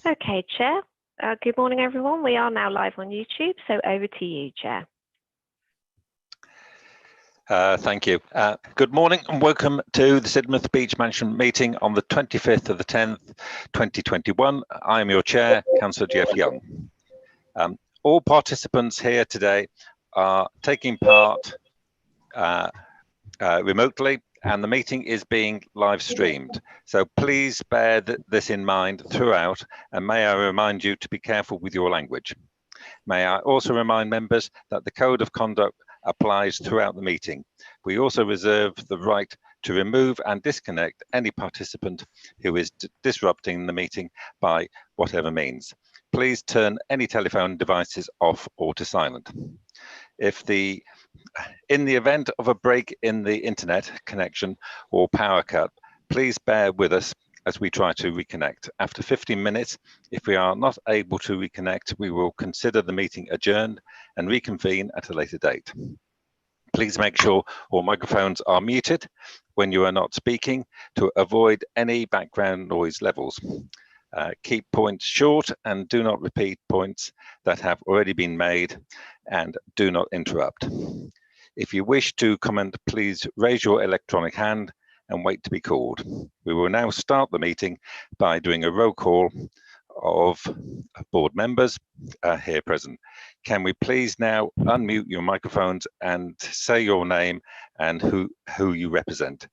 Okay, Chair. Good morning, everyone. We are now live on YouTube, so over to you, Chair. Thank you. Good morning and welcome to the Sidmouth Beach Management meeting on the 25th of the 10th, 2021. I am your Chair, Councillor Jeff Young. All participants here today are taking part remotely, and the meeting is being live streamed. So please bear this in mind throughout, and may I remind you to be careful with your language. May I also remind members that the Code of Conduct applies throughout the meeting. We also reserve the right to remove and disconnect any participant who is disrupting the meeting by whatever means. Please turn any telephone devices off or to silent. In the event of a break in the internet connection or power cut, please bear with us as we try to reconnect. After 15 minutes, if we are not able to reconnect, we will consider the meeting adjourned and reconvene at a later date. Please make sure all microphones are muted when you are not speaking to avoid any background noise levels. Keep points short and do not repeat points that have already been made, and do not interrupt. If you wish to comment, please raise your electronic hand and wait to be called. We will now start the meeting by doing a roll call of board members here present. Can we please now unmute your microphones and say your name and who you represent?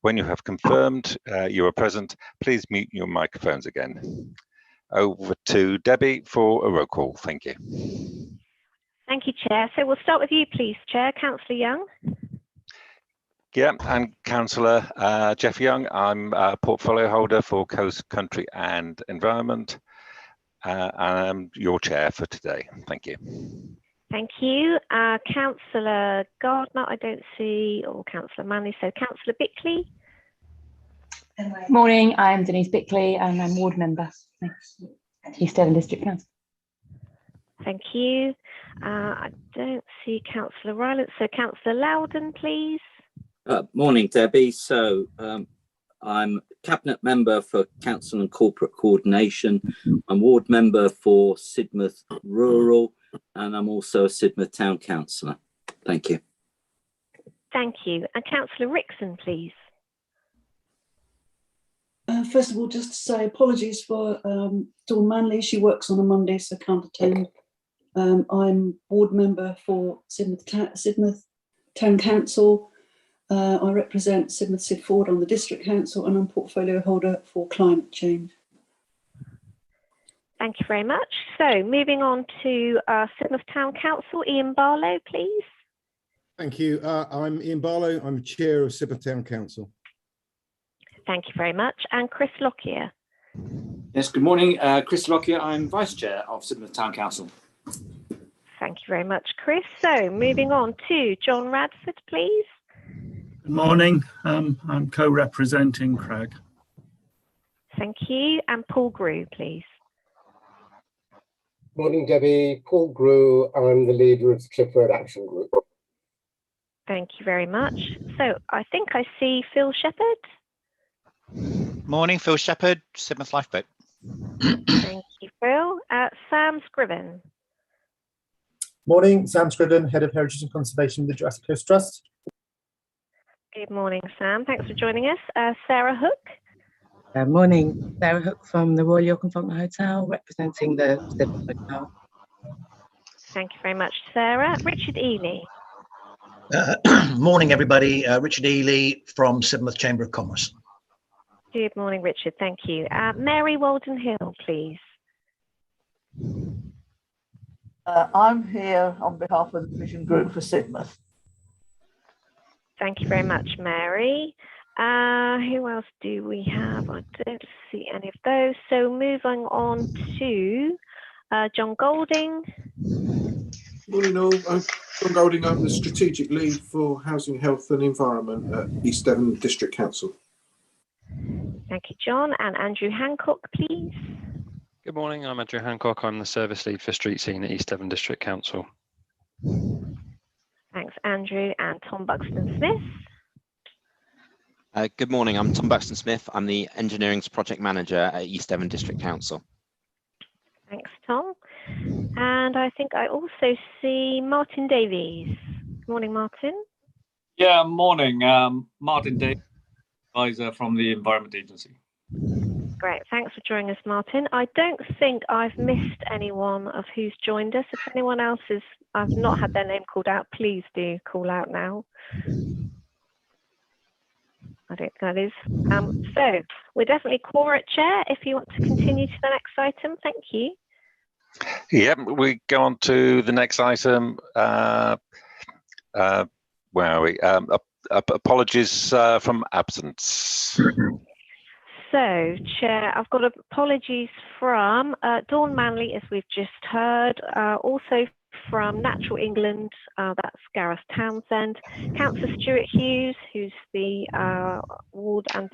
When you have confirmed you are present, please mute your microphones again. Over to Debbie for a roll call. Thank you. Thank you, Chair. So we'll start with you, please, Chair. Councillor Young. Yeah, and Councillor Jeff Young. I'm a portfolio holder for Coast, Country and Environment. And I'm your chair for today. Thank you. Thank you. Councillor Gardner, I don't see, or Councillor Manley. So Councillor Bickley. Morning, I'm Denise Bickley and I'm ward member. East Devon District Council. Thank you. I don't see Councillor Rylance. So Councillor Louden, please. Morning, Debbie. So I'm Cabinet Member for Council and Corporate Coordination. I'm Ward Member for Sidmouth Rural, and I'm also a Sidmouth Town Councillor. Thank you. Thank you. And Councillor Rixon, please. First of all, just to say apologies for Dawn Manley. She works on a Monday, so can't attend. I'm Board Member for Sidmouth Town Council. I represent Sidmouth Sidford on the District Council, and I'm portfolio holder for climate change. Thank you very much. So moving on to Sidmouth Town Council, Ian Barlow, please. Thank you. I'm Ian Barlow. I'm Chair of Sidmouth Town Council. Thank you very much. And Chris Lockyer. Yes, good morning. Chris Lockyer. I'm Vice Chair of Sidmouth Town Council. Thank you very much, Chris. So moving on to John Radford, please. Good morning. I'm co-representing Craig. Thank you. And Paul Grew, please. Morning, Debbie. Paul Grew. I'm the leader of the Clifford Action Group. Thank you very much. So I think I see Phil Shepherd. Morning, Phil Shepherd, Sidmouth Lifeboat. Thank you, Phil. Sam Scriven. Morning, Sam Scriven, Head of Heritage and Conservation of the Jurassic Coast Trust. Good morning, Sam. Thanks for joining us. Sarah Hook. Morning, Sarah Hook from the Royal York and Faulkner Hotel, representing the Sidmouth Hotel. Thank you very much, Sarah. Richard Ely. Morning, everybody. Richard Ely from Sidmouth Chamber of Commerce. Good morning, Richard. Thank you. Mary Walden Hill, please. I'm here on behalf of the Vision Group for Sidmouth. Thank you very much, Mary. Who else do we have? I don't see any of those. So moving on to John Golding. Morning all, I'm John Golding. I'm the Strategic Lead for Housing, Health and Environment at East Devon District Council. Thank you, John. And Andrew Hancock, please. Good morning, I'm Andrew Hancock. I'm the Service Lead for Street Scene at East Devon District Council. Thanks, Andrew. And Tom Buxton-Smith. Good morning, I'm Tom Buxton-Smith. I'm the Engineering Project Manager at East Devon District Council. on. And I think I also see Martin Davies. Good morning, Martin. Yeah, morning. Martin Davies, advisor from the Environment Agency. Great, thanks for joining us, Martin. I don't think I've missed anyone of who's joined us. If anyone else I've not had their name called out, please do call out now. I don't think that is. So we're definitely core at chair. If you want to continue to the next item, thank you. Yep, we go on to the next item. Where are we? Apologies from absence. So, Chair, I've got apologies from Dawn Manley, as we've just heard, also from Natural England, that's Gareth Townsend, Councillor Stuart Hughes, who's the ward and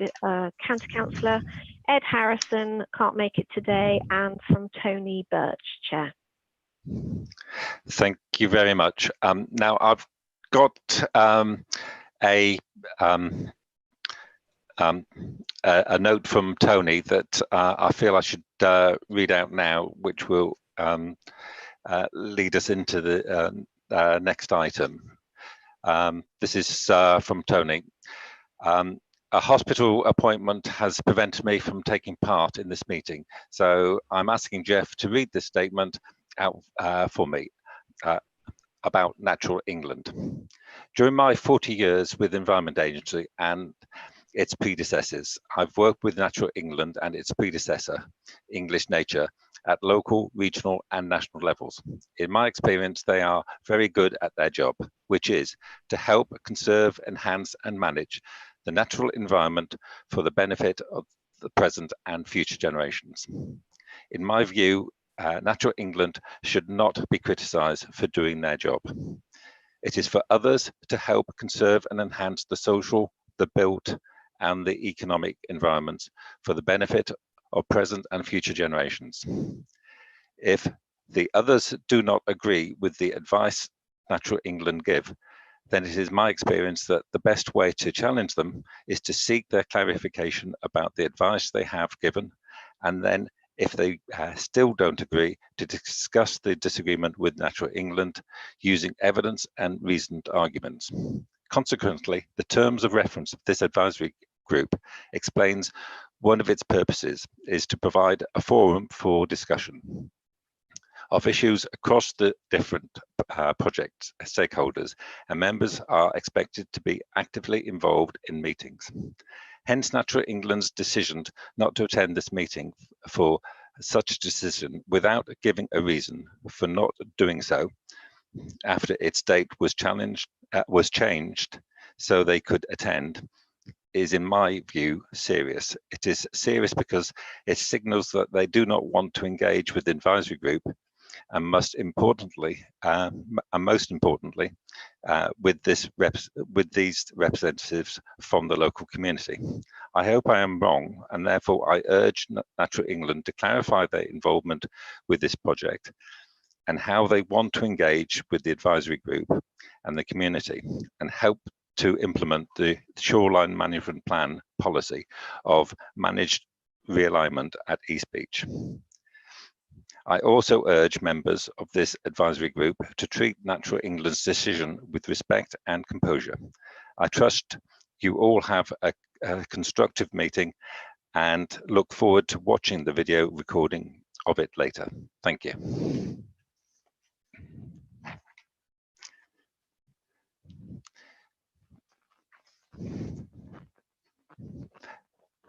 county councillor, Ed Harrison can't make it today, and from Tony Birch, Chair. Thank you very much. Now I've got a note from Tony that I feel I should read out now, which will lead us into the next item. This is from Tony. A hospital appointment has prevented me from taking part in this meeting, so I'm asking Jeff to read this statement out for me about Natural England. During my 40 years with Environment Agency and its predecessors, I've worked with Natural England and its predecessor, English Nature, at local, regional and national levels. In my experience, they are very good at their job, which is to help conserve, enhance and manage the natural environment for the benefit of the present and future generations. In my view, Natural England should not be criticised for doing their job. It is for others to help conserve and enhance the social, the built and the economic environments for the benefit of present and future generations. If the others do not agree with the advice Natural England give, then it is my experience that the best way to challenge them is to seek their clarification about the advice they have given, and then if they still don't agree, to discuss the disagreement with Natural England using evidence and reasoned arguments. Consequently, the terms of reference of this advisory group explains one of its purposes is to provide a forum for discussion of issues across the different project stakeholders, and members are expected to be actively involved in meetings. Hence, Natural England's decision not to attend this meeting for such a decision without giving a reason for not doing so after its date was changed so they could attend is, in my view, serious. It is serious because it signals that they do not want to engage with the advisory group and most importantly, with these representatives from the local community. I hope I am wrong, and therefore I urge Natural England to clarify their involvement with this project and how they want to engage with the advisory group and the community and help to implement the shoreline management plan policy of managed realignment at East Beach. I also urge members of this advisory group to treat Natural England's decision with respect and composure. I trust you all have a constructive meeting and look forward to watching the video recording of it later. Thank you.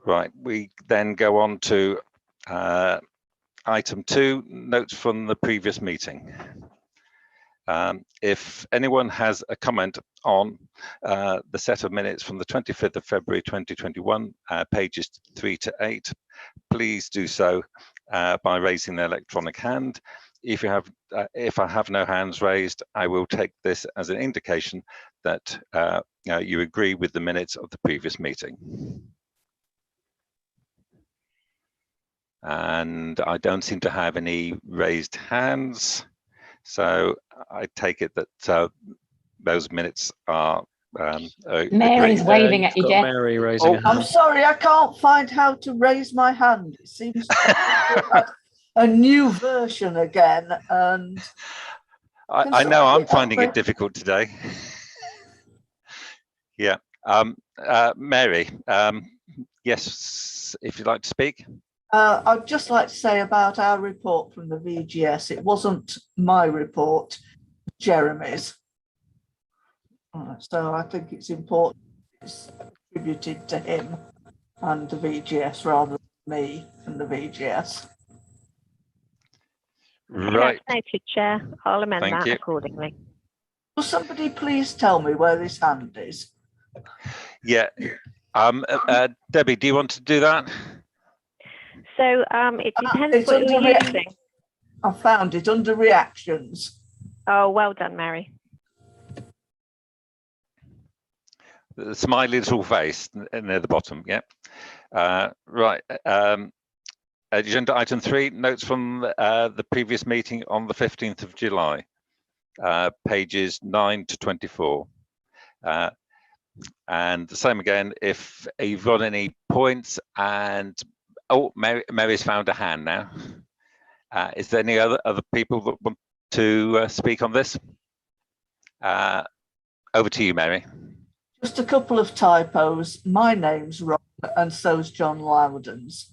Right, we then go on to item 2, notes from the previous meeting. If anyone has a comment on the set of minutes from the 25th of February 2021, pages 3 to 8, please do so by raising the electronic hand. If I have no hands raised, I will take this as an indication that you agree with the minutes of the previous meeting. And I don't seem to have any raised hands, so I take it that those minutes are Mary's waving at you, Jeff. Mary raising a hand. I'm sorry, I can't find how to raise my hand. It seems a new version again, and I know I'm finding it difficult today. Yeah. Mary, yes, if you'd like to speak. I'd just like to say about our report from the VGS, it wasn't my report, Jeremy's. So I think it's important it's attributed to him and the VGS rather than me and the VGS. Right. That's noted, Chair. I'll amend Thank that you. accordingly. Will somebody please tell me where this hand is? Yeah. Debbie, do you want to do that? So it depends It's what you're under using. I found it under reactions. Oh, well done, Mary. The smiley little face near the bottom. Yeah. Right. Agenda item 3, notes from the previous meeting on the 15th of July, pages 9 to 24. And the same again, if you've got any points and, oh, Mary's found a hand now. Is there any other people that want to speak on this? Over to you, Mary. Just a couple of typos. My name's wrong and so's John Loudon's.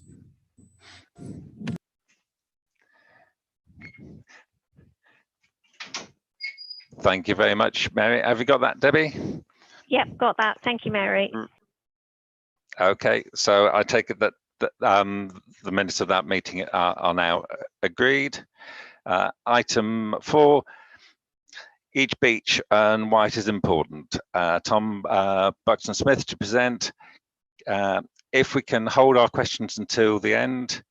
Thank you very much, Mary. Have you got that, Debbie? Yep, got that. Thank you, Mary. Okay, so I take it that the minutes of that meeting are now agreed. Item 4, each beach and why it is important. Tom Buxton-Smith to present. If we can hold our questions until the end,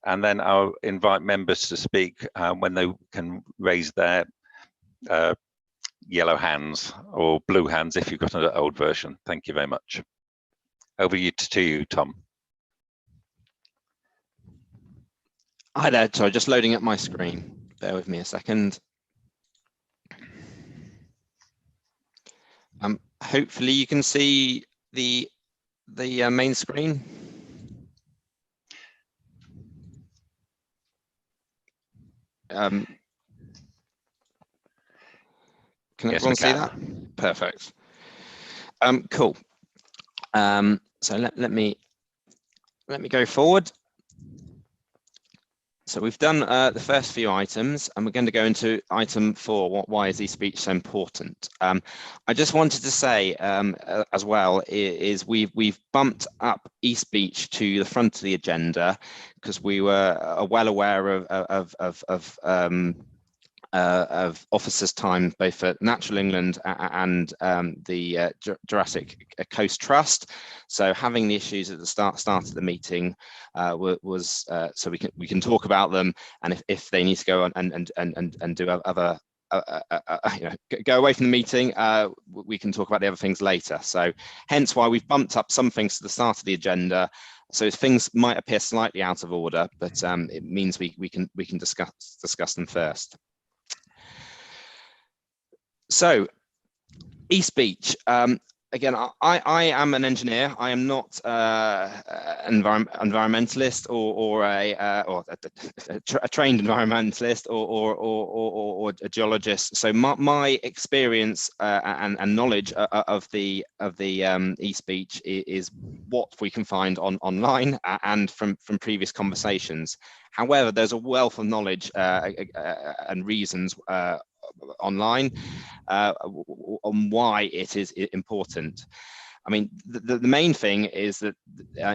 and then I'll invite members to speak when they can raise their yellow hands or blue hands if you've got an old version. Thank you very much. Over to you, Tom. Hi there, sorry, just loading up my screen. Bear with me a second. Hopefully you can see the main screen. Can everyone see that? Perfect. Cool. So let me go forward. So we've done the first few items, and we're going to go into item 4. Why is e-speech so important? I just wanted to say as well is we've bumped up e-speech to the front of the agenda because we were well aware of officers' time both at Natural England and the Jurassic Coast Trust. So having the issues at the start of the meeting was so we can talk about them, and if they need to go on and do other go away from the meeting, we can talk about the other things later. So hence why we've bumped up some things to the start of the agenda. So things might appear slightly out of order, but it means we can discuss them first. So, e-speech. Again, I am an engineer. I am not an environmentalist or a trained environmentalist or a geologist. So my experience and knowledge of the e-speech is what we can find online and from previous conversations. However, there's a wealth of knowledge and reasons online on why it is important. I mean, the main thing is that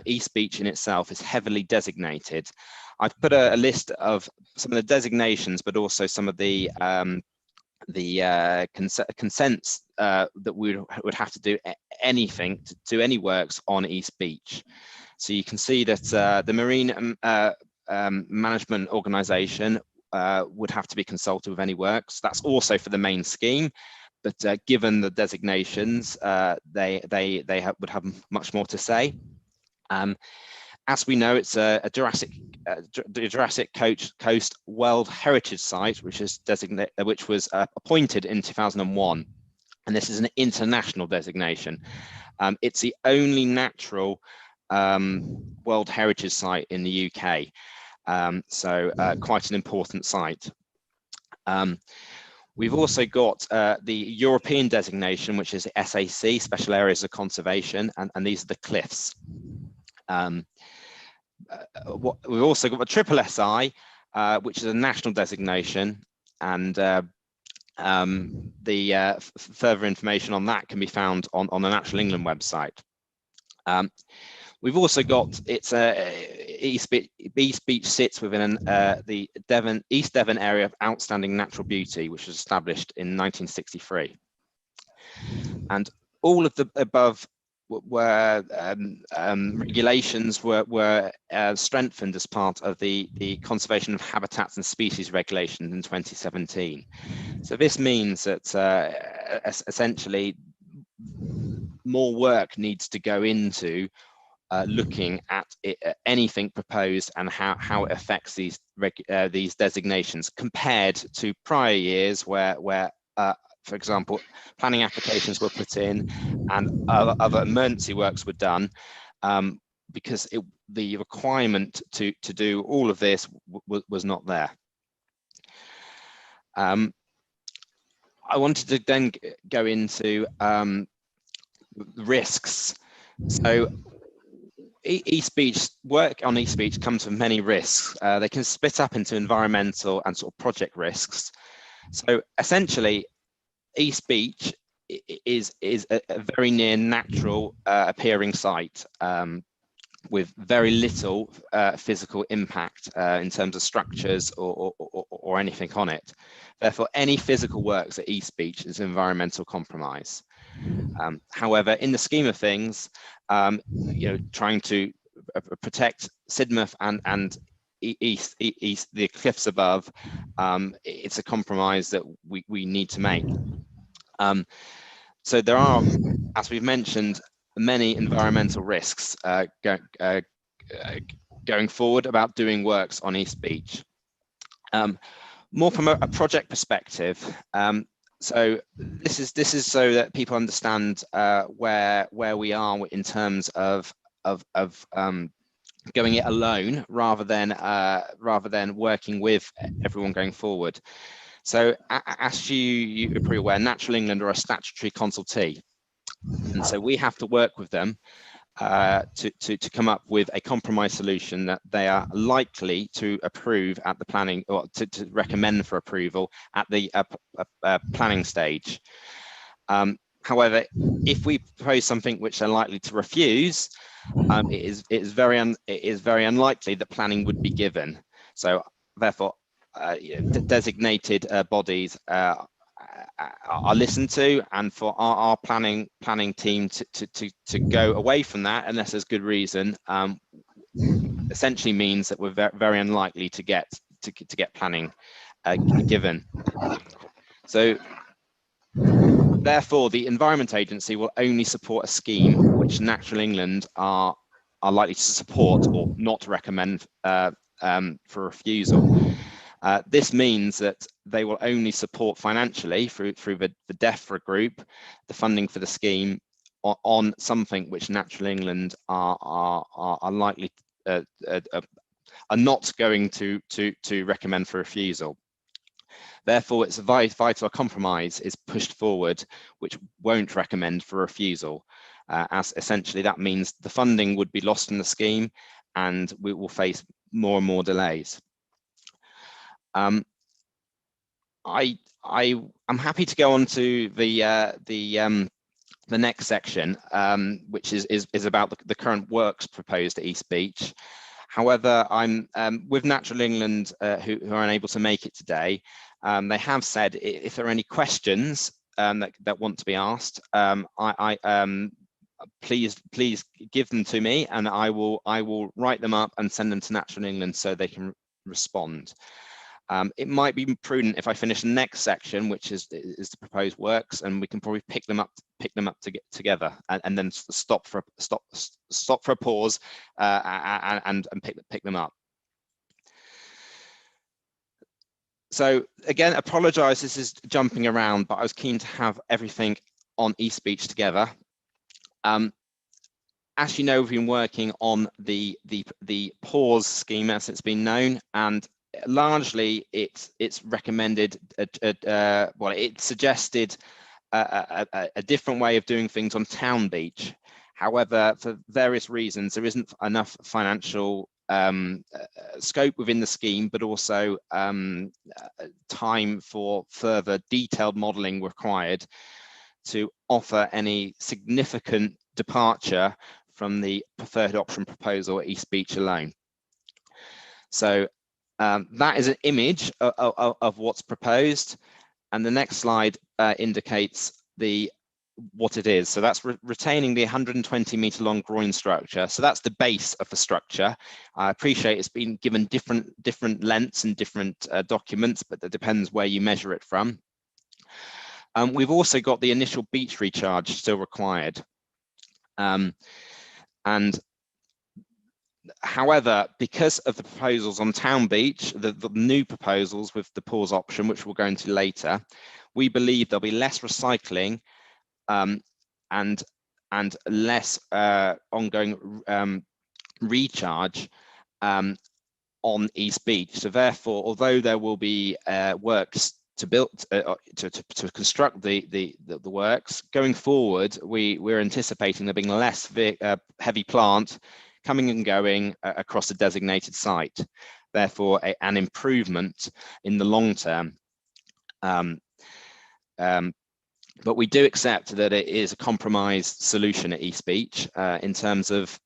e-speech in itself is heavily designated. I've put a list of some of the designations, but also some of the consents that we would have to do anything to do any works on e-speech. So you can see that the Marine Management Organisation would have to be consulted with any works. That's also for the main scheme, but given the designations, they would have much more to say. As we know, it's a Jurassic Coast World Heritage Site, which was appointed in 2001, and this is an international designation. It's the only natural World Heritage Site in the UK. So quite an important site. We've also got the European designation, which is SAC, Special Areas of Conservation, and these are the cliffs. We've also got the Triple SI, which is a national designation, and further information on that can be found on the Natural England website. We've also got East Beach sits within the East Devon area of outstanding natural beauty, which was established in 1963. And all of the above regulations were strengthened as part of the Conservation of Habitats and Species Regulation in 2017. So this means that essentially more work needs to go into looking at anything proposed and how it affects these designations compared to prior years where for example, planning applications were put in and other emergency works were done, because the requirement to do all of this was not there. I wanted to then go into risks. So work on East Beach comes with many risks. They can split up into environmental and sort of project risks. So essentially, East Beach is a very near natural appearing site with very little physical impact in terms of structures or anything on it. Therefore, any physical works at East Beach is environmental compromise. However, in the scheme of things, trying to protect Sidmouth and east the cliffs above, it's a compromise that we need to make. So there are, as we've mentioned, many environmental risks going forward about doing works on East Beach. More from a project perspective, so this is so that people understand where we are in terms of going it alone rather than working with everyone going forward. So as you're probably aware, Natural England are a statutory consultee, and so we have to work with them to come up with a compromise solution that they are likely to approve at the planning, or to recommend for approval at the planning stage. However, if we propose something which they're likely to refuse, it is very unlikely that planning would be given. So therefore, designated bodies are listened to, and for our planning team to go away from that unless there's good reason, essentially means that we're very unlikely to get planning given. So therefore, the Environment Agency will only support a scheme which Natural England are likely to support or not recommend for refusal. This means that they will only support financially through the DEFRA group, the funding for the scheme, on something which Natural England are likely are not going to recommend for refusal. Therefore, it's vital a compromise is pushed forward which won't recommend for refusal, as essentially that means the funding would be lost in the scheme and we will face more and more delays. I'm happy to go on to the next section, which is about the current works proposed at East Beach. However, I'm with Natural England who are unable to make it today. They have said if there are any questions that want to be asked, please give them to me, and I will write them up and send them to Natural England so they can respond. It might be prudent if I finish the next section, which is the proposed works, and we can probably pick them up together, and then stop for a pause and pick them up. So again, apologise, this is jumping around, but I was keen to have everything on East Beach together. as you know, we've been working on the pause scheme as it's been known, and largely it's recommended, well, it suggested a different way of doing things on Town Beach. However, for various reasons, there isn't enough financial scope within the scheme, but also time for further detailed modelling required to offer any significant departure from the preferred option proposal at East Beach alone. So that is an image of what's proposed, and the next slide indicates what it is. So that's retaining the 120-metre long groin structure. So that's the base of the structure. I appreciate it's been given different lengths and different documents, but that depends where you measure it from. We've also got the initial beach recharge still required. And however, because of the proposals on Town Beach, the new proposals with the pause option, which we'll go into later, we believe there'll be less recycling and less ongoing recharge on East Beach. So therefore, although there will be works to build to construct the works going forward, we're anticipating there being less heavy plant coming and going across the designated site. Therefore, an improvement in the long term. But we do accept that it is a compromised solution at East Beach in terms of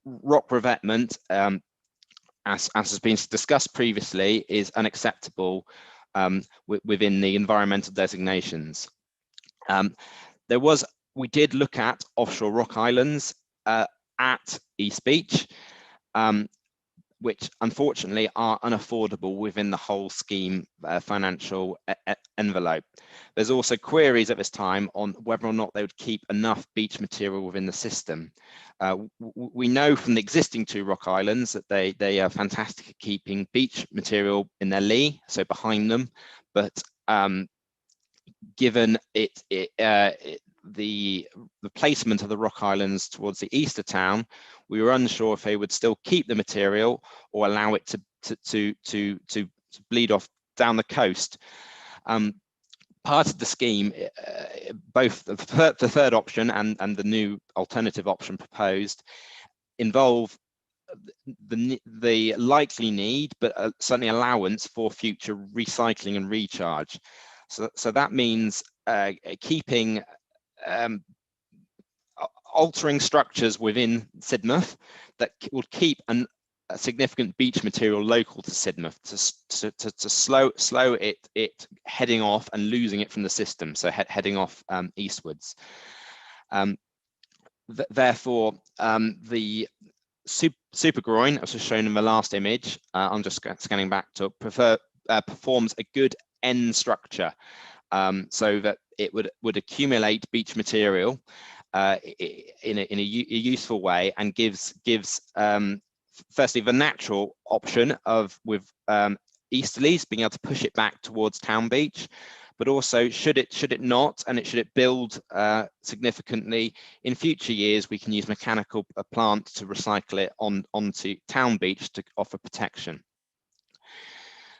rock revetment, as has been discussed previously, is unacceptable within the environmental designations. We did look at offshore rock islands at East Beach, which unfortunately are unaffordable within the whole scheme financial envelope. There's also queries at this time on whether or not they would keep enough beach material within the system. We know from the existing 2 rock islands that they are fantastic at keeping beach material in their lee, so behind them, but given the placement of the rock islands towards the east of town, we were unsure if they would still keep the material or allow it to bleed off down the coast. Part of the scheme, both the third option and the new alternative option proposed, involve the likely need, but certainly allowance for future recycling and recharge. So that means keeping altering structures within Sidmouth that will keep a significant beach material local to Sidmouth to slow it heading off and losing it from the system, so heading off eastwards. Therefore, the super groin, as was shown in the last image, I'm just scanning back to performs a good end structure, so that it would accumulate beach material in a useful way, and gives firstly the natural option of with easterlies being able to push it back towards Town Beach, but also should it not, and should it build significantly in future years, we can use mechanical plant to recycle it onto Town Beach to offer protection.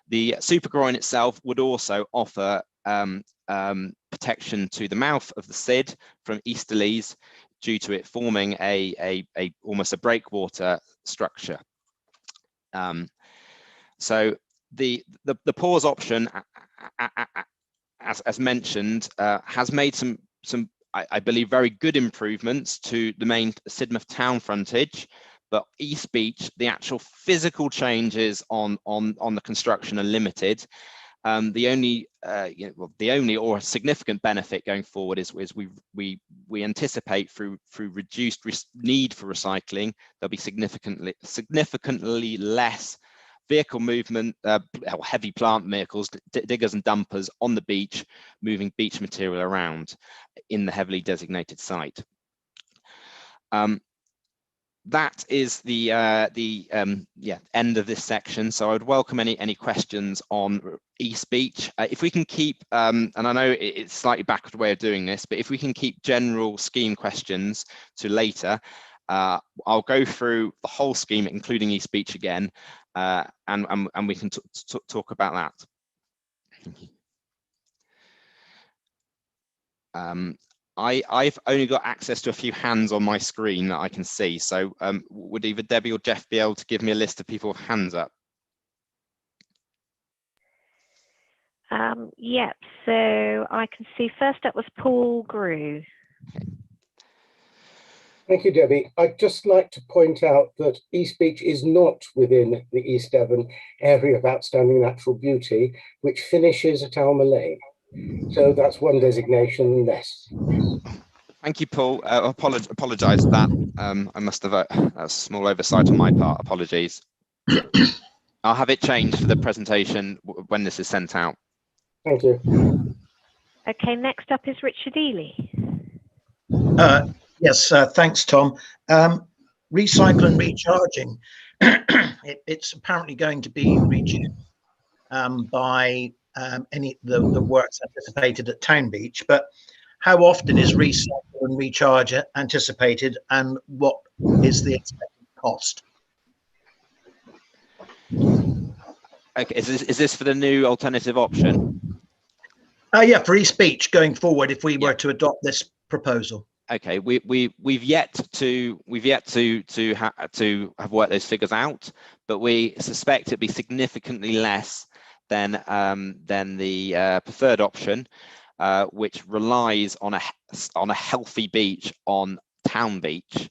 The super groin itself would also offer protection to the mouth of the Sid from easterlies due to it forming almost a breakwater structure. So the pause option, as mentioned, has made some I believe very good improvements to the main Sidmouth town frontage, but East Beach, the actual physical changes on the construction are limited. The only or significant benefit going forward is we anticipate through reduced need for recycling, there'll be significantly less vehicle movement, heavy plant vehicles, diggers and dumpers on the beach, moving beach material around in the heavily designated site. That is the end of this section. So I would welcome any questions on East Beach. If we can keep, and I know it's slightly backward way of doing this, but if we can keep general scheme questions to later, I'll go through the whole scheme, including East Beach again, and we can talk about that. I've only got access to a few hands on my screen that I can see. So would either Debbie or Jeff be able to give me a list of people with hands up? Yep, so I can see first up was Paul Grew. Thank you, Debbie. I'd just like to point out that East Beach is not within the East Devon area of outstanding natural beauty, which finishes at Alma Lane. So that's one designation less. Thank you, Paul. Apologise for that. I must have a small oversight on my part. Apologies. I'll have it changed for the presentation when this is sent out. Thank you. Okay, next up is Richard Ely. Yes, thanks, Tom. Recycle and recharging. It's apparently going to be reduced by the works anticipated at Town Beach, but how often is recycle and recharge anticipated, and what is the expected cost? Okay, is this for the new alternative option? Yeah, for East Beach going forward, if we were to adopt this proposal. Okay, we've yet to have worked those figures out, but we suspect it'd be significantly less than the preferred option, which relies on a healthy beach on Town Beach,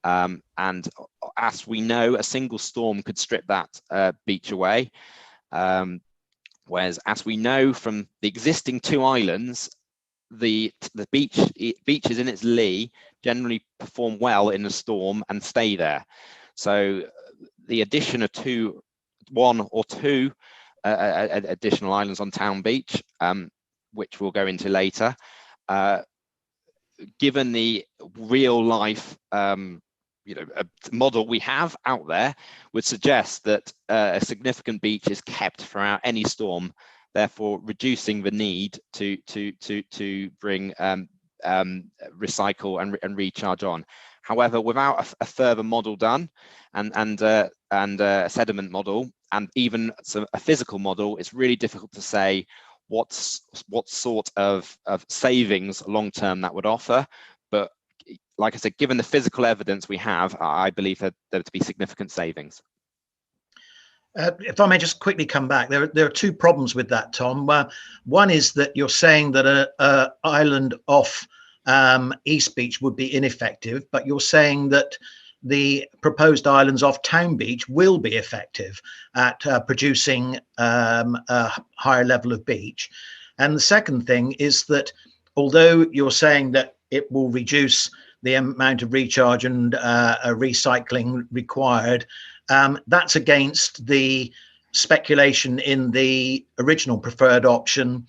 and as we know, a single storm could strip that beach away. Whereas, as we know from the existing two islands, the beaches in its lee generally perform well in a storm and stay there. So the addition of one or two additional islands on Town Beach, which we'll go into later, given the real life model we have out there, would suggest that a significant beach is kept throughout any storm, therefore reducing the need to bring recycle and recharge on. However, without a further model done and a sediment model and even a physical model, it's really difficult to say what sort of savings long term that would offer. But like I said, given the physical evidence we have, I believe that there to be significant savings. If I may just quickly come back, there are two problems with that, Tom. One is that you're saying that an island off East Beach would be ineffective, but you're saying that the proposed islands off Town Beach will be effective at producing a higher level of beach. And the second thing is that although you're saying that it will reduce the amount of recharge and recycling required, that's against the speculation in the original preferred option,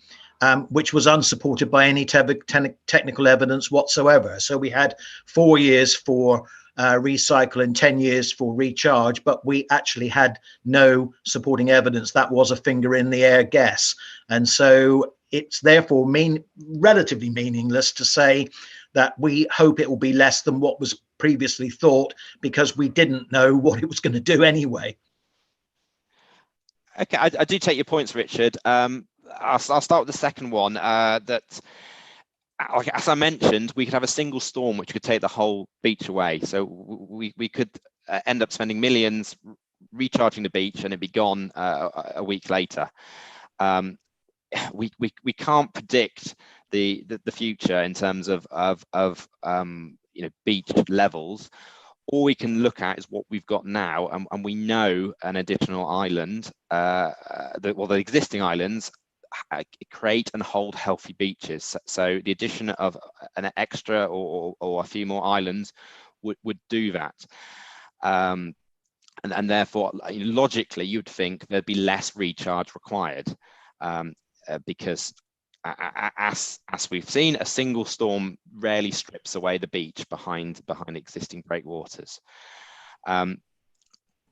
which was unsupported by any technical evidence whatsoever. So we had 4 years for recycle and 10 years for recharge, but we actually had no supporting evidence. That was a finger in the air guess. And so it's therefore relatively meaningless to say that we hope it will be less than what was previously thought, because we didn't know what it was going to do anyway. Okay, I do take your points, Richard. I'll start with the second one. That, as I mentioned, we could have a single storm which could take the whole beach away. So we could end up spending millions recharging the beach, and it'd be gone a week later. We can't predict the future in terms of beach levels. All we can look at is what we've got now, and we know an additional island, the existing islands create and hold healthy beaches. So the addition of an extra or a few more islands would do that. And therefore, logically, you'd think there'd be less recharge required, because as we've seen, a single storm rarely strips away the beach behind existing breakwaters.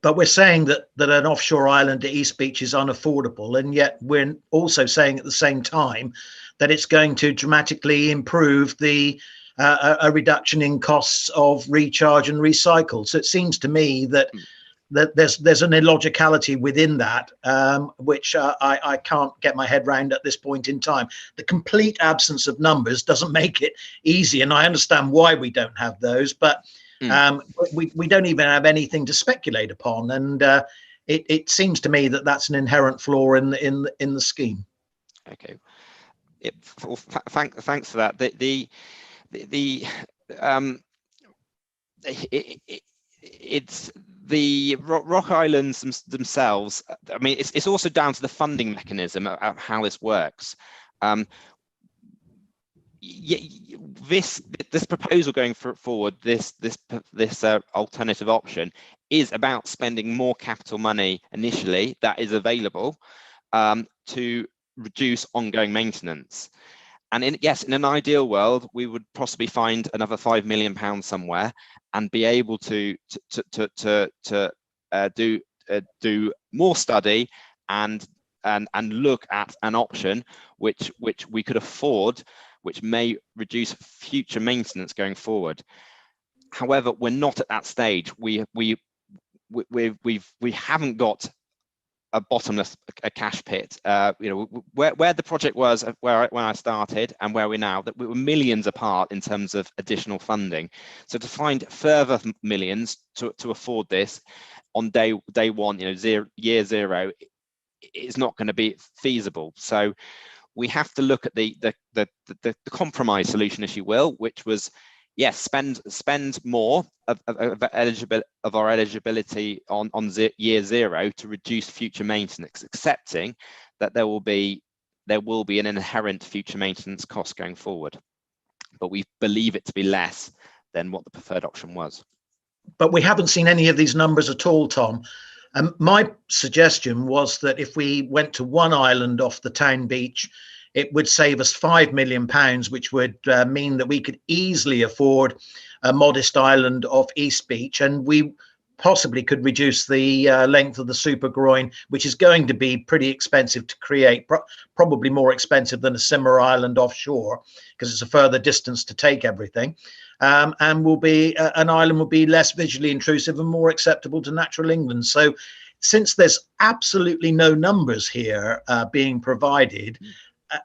But we're saying that an offshore island at East Beach is unaffordable, and yet we're also saying at the same time that it's going to dramatically improve the a reduction in costs of recharge and recycle. So it seems to me that there's an illogicality within that, which I can't get my head around at this point in time. The complete absence of numbers doesn't make it easy, and I understand why we don't have those, but we don't even have anything to speculate upon, and it seems to me that that's an inherent flaw in the scheme. Okay, thanks for that. It's the Rock Islands themselves. I mean, it's also down to the funding mechanism of how this works. This proposal going forward, this alternative option is about spending more capital money initially that is available to reduce ongoing maintenance. And yes, in an ideal world, we would possibly find another £5 million somewhere and be able to do more study and look at an option which we could afford, which may reduce future maintenance going forward. However, we're not at that stage. We haven't got a bottomless cash pit. Where the project was, when I started and where we're now, that we were millions apart in terms of additional funding. So to find further millions to afford this on day one, year zero, is not going to be feasible. So we have to look at the compromise solution, if you will, which was, yes, spend more of our eligibility on year zero to reduce future maintenance, accepting that there will be an inherent future maintenance cost going forward, but we believe it to be less than what the preferred option was. But we haven't seen any of these numbers at all, Tom. My suggestion was that if we went to one island off the town beach, it would save us £5 million, which would mean that we could easily afford a modest island off East Beach, and we possibly could reduce the length of the super groin, which is going to be pretty expensive to create, probably more expensive than a similar island offshore, because it's a further distance to take everything, and will be an island will be less visually intrusive and more acceptable to natural England. So since there's absolutely no numbers here being provided,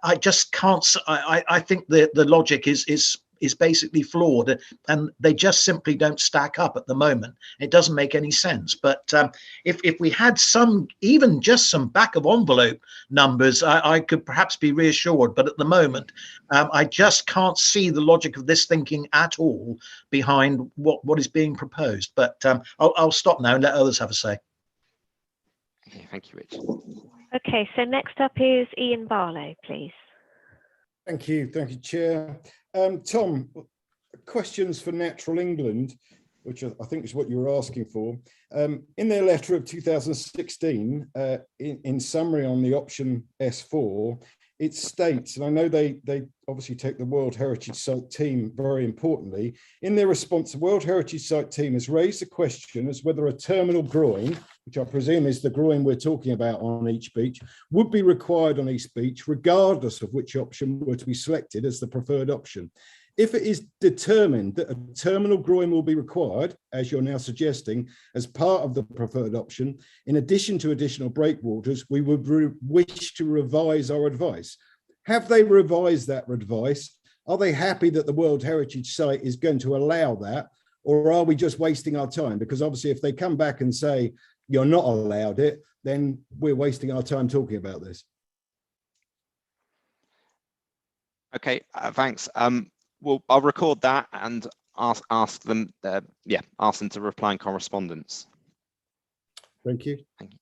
I just can't. I think the logic is basically flawed, and they just simply don't stack up at the moment. It doesn't make any sense. But if we had even just some back of envelope numbers, I could perhaps be reassured. But at the moment, I just can't see the logic of this thinking at all behind what is being proposed. But I'll stop now and let others have a say. Okay, thank you, Rich. Okay, so next up is Ian Barlow, please. Thank you, Chair. Tom, questions for Natural England, which I think is what you were asking for. In their letter of 2016, in summary on the option S4, it states, and I know they obviously take the World Heritage Site team very importantly, in their response, the World Heritage Site team has raised the question as whether a terminal groin, which I presume is the groin we're talking about on each beach, would be required on each beach, regardless of which option were to be selected as the preferred option. If it is determined that a terminal groin will be required, as you're now suggesting, as part of the preferred option, in addition to additional breakwaters, we would wish to revise our advice. Have they revised that advice? Are they happy that the World Heritage Site is going to allow that? Or are we just wasting our time? Because obviously if they come back and say, you're not allowed it, then we're wasting our time talking about this. Okay, thanks. Well, I'll record that and ask them to reply in correspondence. Thank you. Thank you.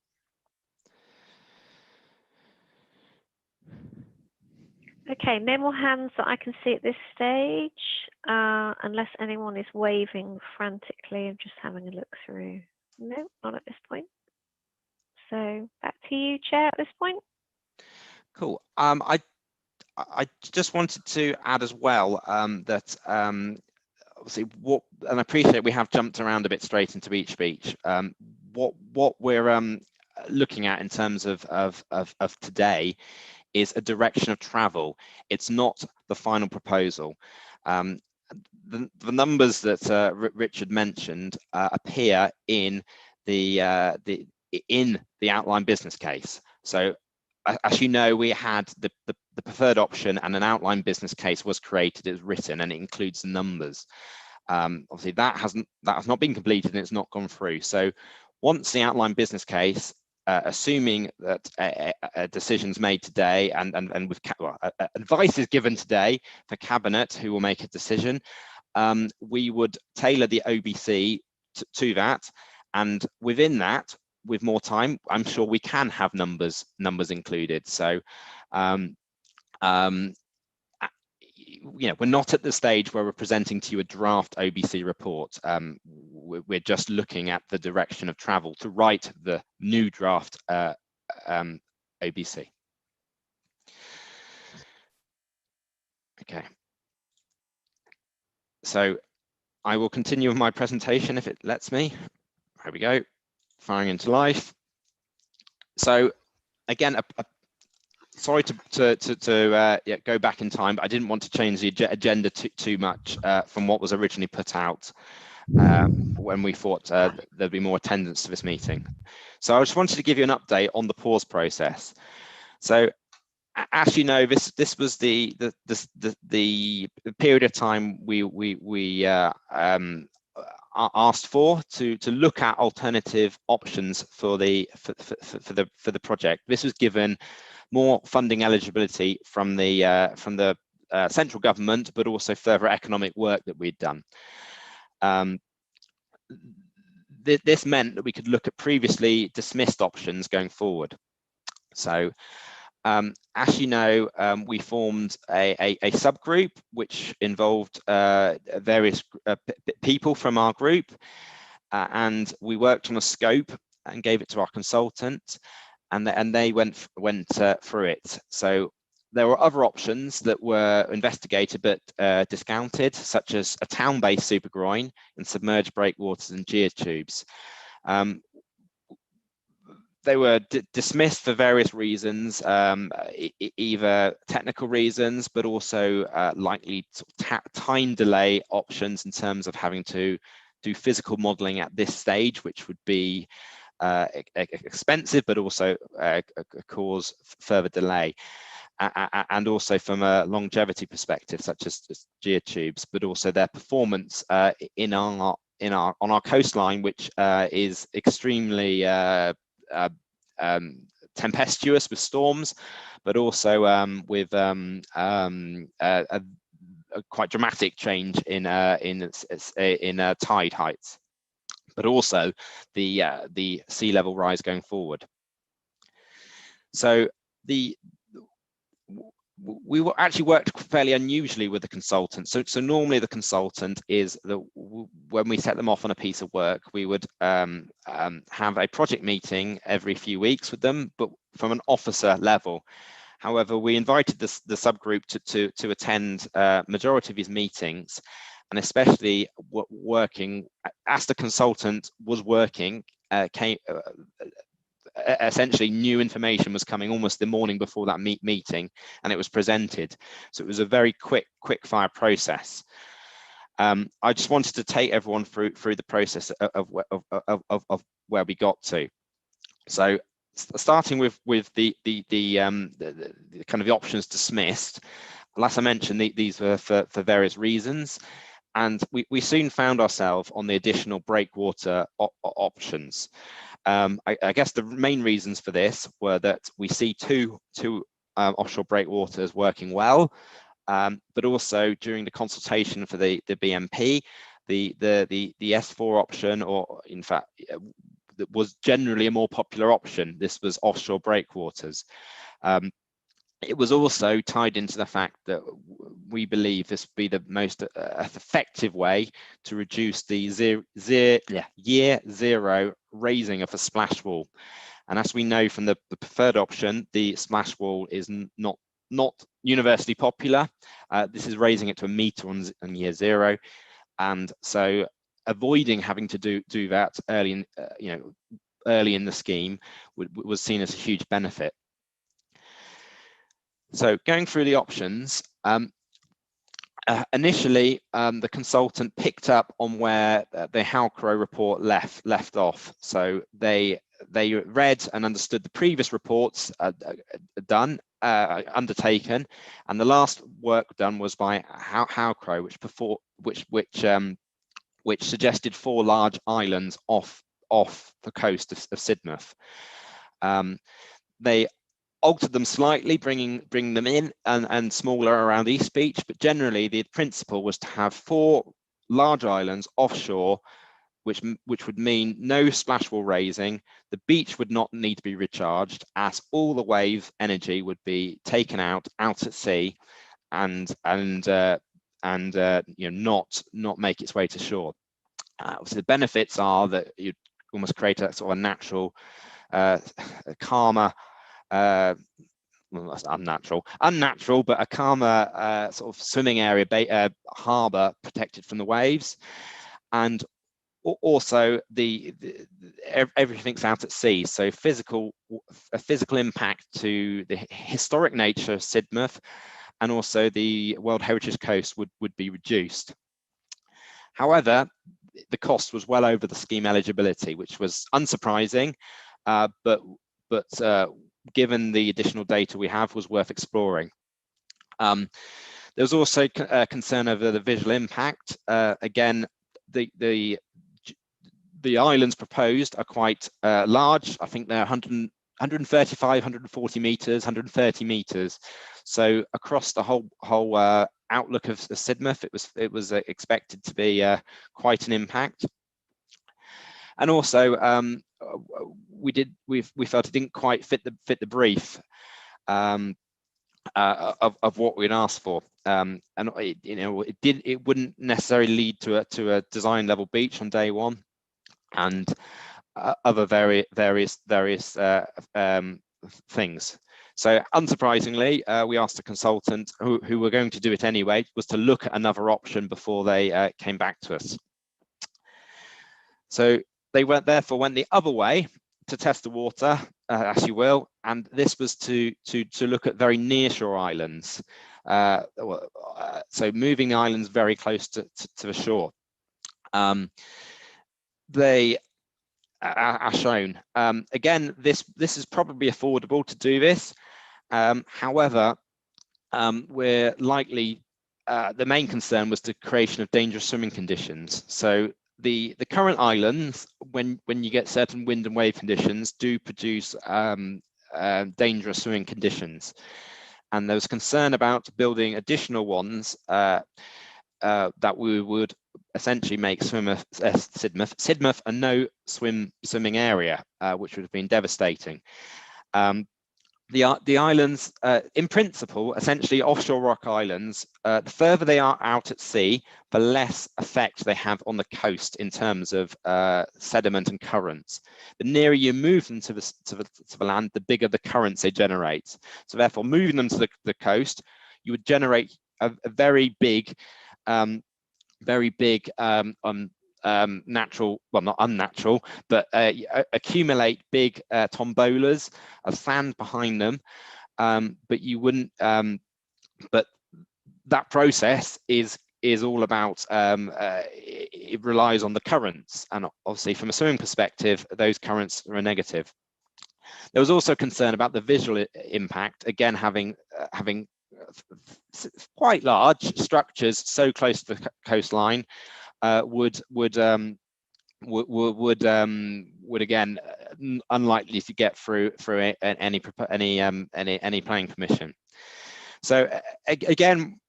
Okay, no more hands that I can see at this stage, unless anyone is waving frantically. I'm just having a look through. No, not at this point. So back to you, Chair, at this point. Cool. I just wanted to add as well that obviously and I appreciate we have jumped around a bit straight into each beach. What we're looking at in terms of today is a direction of travel. It's not the final proposal. the numbers that Richard mentioned appear in the outline business case. So as you know, we had the preferred option, and an outline business case was created, it was written, and it includes the numbers. Obviously that has not been completed and it's not gone through. So once the outline business case, assuming that a decision's made today and with advice is given today for Cabinet, who will make a decision, we would tailor the OBC to that, and within that, with more time, I'm sure we can have numbers included. So you know, we're not at the stage where we're presenting to you a draft OBC report. We're just looking at the direction of travel to write the new draft OBC. Okay. So I will continue with my presentation if it lets me. Here we go, firing into life. So again, sorry to go back in time, but I didn't want to change the agenda too much from what was originally put out when we thought there'd be more attendance to this meeting. So I just wanted to give you an update on the pause process. So as you know, this was the period of time we asked for to look at alternative options for the project. This was given more funding eligibility from the central government, but also further economic work that we'd done. This meant that we could look at previously dismissed options going forward. So as you know, we formed a subgroup which involved various people from our group, and we worked on a scope and gave it to our consultant, and they went through it. So there were other options that were investigated but discounted, such as a town-based super groin and submerged breakwaters and geotubes. They were dismissed for various reasons, either technical reasons, but also likely time delay options in terms of having to do physical modelling at this stage, which would be expensive, but also cause further delay. And also from a longevity perspective, such as geotubes, but also their performance on our coastline, which is extremely tempestuous with storms, but also with a quite dramatic change in tide heights, but also the sea level rise going forward. So we actually worked fairly unusually with the consultant. So normally the consultant is when we set them off on a piece of work, we would have a project meeting every few weeks with them, but from an officer level. However, we invited the subgroup to attend majority of his meetings, and especially working as the consultant was working, essentially new information was coming almost the morning before that meeting, and it was presented. So it was a very quick fire process. I just wanted to take everyone through the process of where we got to. So starting with the kind of the options dismissed, as I mentioned, these were for various reasons, and we soon found ourselves on the additional breakwater options. I guess the main reasons for this were that we see two offshore breakwaters working well, but also during the consultation for the BMP, the S4 option, or in fact, that was generally a more popular option. This was offshore breakwaters. It was also tied into the fact that we believe this would be the most effective way to reduce the year zero raising of a splash wall. And as we know from the preferred option, the splash wall is not universally popular. This is raising it to 1 meter on year zero, and so avoiding having to do that early in the scheme was seen as a huge benefit. So going through the options, Initially, the consultant picked up on where the Halcrow report left off. So they read and understood the previous reports undertaken, and the last work done was by Halcrow, which suggested 4 large islands off the coast of Sidmouth. They altered them slightly, bringing them in and smaller around East Beach, but generally the principle was to have 4 large islands offshore, which would mean no splash wall raising. The beach would not need to be recharged, as all the wave energy would be taken out at sea, and not make its way to shore. So the benefits are that you'd almost create a sort of a natural, calmer, well, that's unnatural, but a calmer sort of swimming area, harbour protected from the waves, and also everything's out at sea, so a physical impact to the historic nature of Sidmouth, and also the World Heritage Coast would be reduced. However, the cost was well over the scheme eligibility, which was unsurprising, but given the additional data we have, was worth exploring. There was also concern over the visual impact. Again, the islands proposed are quite large. I think they're 135, 140 meters, 130 meters. So across the whole outlook of Sidmouth, it was expected to be quite an impact. And also, we felt it didn't quite fit the brief of what we'd asked for, and it wouldn't necessarily lead to a design level beach on day one, and other various things. So unsurprisingly, we asked a consultant who were going to do it anyway, was to look at another option before they came back to us. So they therefore went the other way to test the water, as you will, and this was to look at very nearshore islands. So moving the islands very close to the shore. They are shown. Again, this is probably affordable to do this. However, we're likely, the main concern was the creation of dangerous swimming conditions. So the current islands, when you get certain wind and wave conditions, do produce dangerous swimming conditions. And there was concern about building additional ones that we would essentially make Sidmouth a no swimming area, which would have been devastating. The islands, in principle, essentially offshore rock islands, the further they are out at sea, the less effect they have on the coast in terms of sediment and currents. The nearer you move them to the land, the bigger the currents they generate. So therefore, moving them to the coast, you would generate a very big natural, well, not unnatural, but accumulate big tombolas of sand behind them, but you wouldn't. But that process is all about. It relies on the currents, and obviously, from a swimming perspective, those currents are a negative. There was also concern about the visual impact. Again, having quite large structures so close to the coastline. Would again unlikely to get through any planning permission. So again,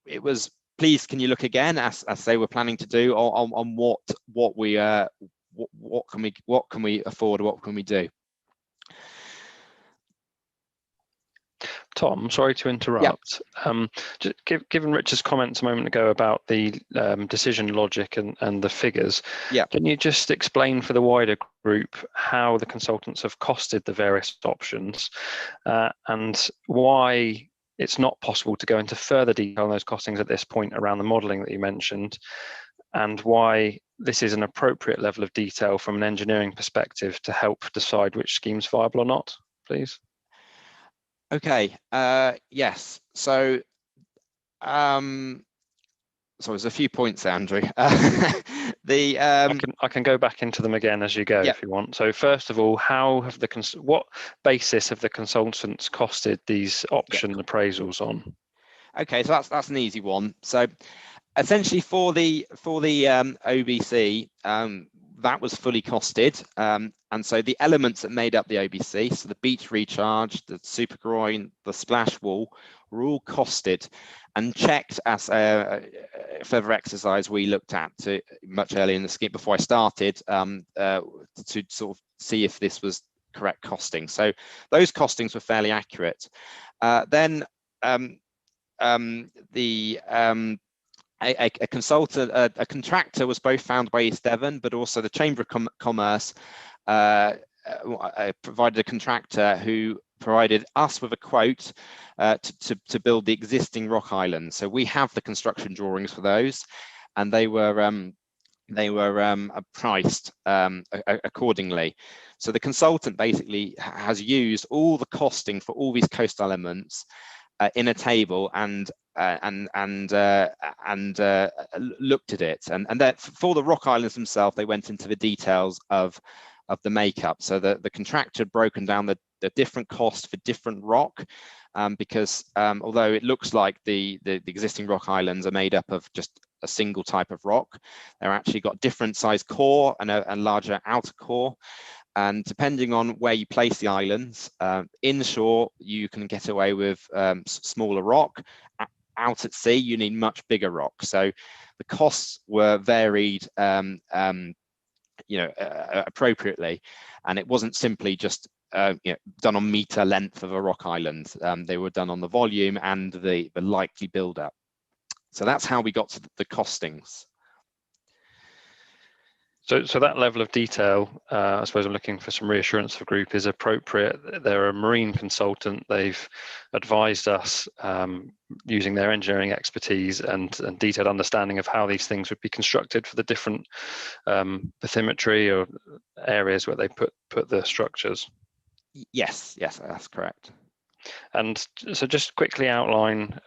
it was, please can you look again, as they were planning to do, on what can we afford, what can we do. Tom, sorry to interrupt. Yeah. Given Richard's comments a moment ago about the decision logic and the figures, yeah, can you just explain for the wider group how the consultants have costed the various options and why it's not possible to go into further detail on those costings at this point around the modelling that you mentioned, and why this is an appropriate level of detail from an engineering perspective to help decide which scheme's viable or not, please? Okay, yes, so so there's a few points there, Andrew. I can go back into them again as you go if you want. So first of all, how have what basis have the consultants costed these option appraisals on? Okay, so that's an easy one. So essentially for the OBC, that was fully costed, and so the elements that made up the OBC, so the beach recharge, the super groin, the splash wall, were all costed and checked as a further exercise we looked at much earlier in the scheme before I started to sort of see if this was correct costing. So those costings were fairly accurate. Then a consultant, a contractor was both found by East Devon, but also the Chamber of Commerce provided a contractor who provided us with a quote to build the existing rock island. So we have the construction drawings for those, and they were priced accordingly. So the consultant basically has used all the costing for all these coastal elements in a table and looked at it, and that for the rock islands themselves, they went into the details of the makeup. So the contractor had broken down the different costs for different rock, because although it looks like the existing rock islands are made up of just a single type of rock, they're actually got different size core and a larger outer core. And depending on where you place the islands, inshore, you can get away with smaller rock. Out at sea, you need much bigger rock. So the costs were varied, appropriately, and it wasn't simply just done on meter length of a rock island. They were done on the volume and the likely build-up. So that's how we got to the costings. So that level of detail, I suppose I'm looking for some reassurance for group, is appropriate. They're a marine consultant. They've advised us using their engineering expertise and detailed understanding of how these things would be constructed for the different bathymetry or areas where they put the structures. Yes, that's correct. And so just quickly outline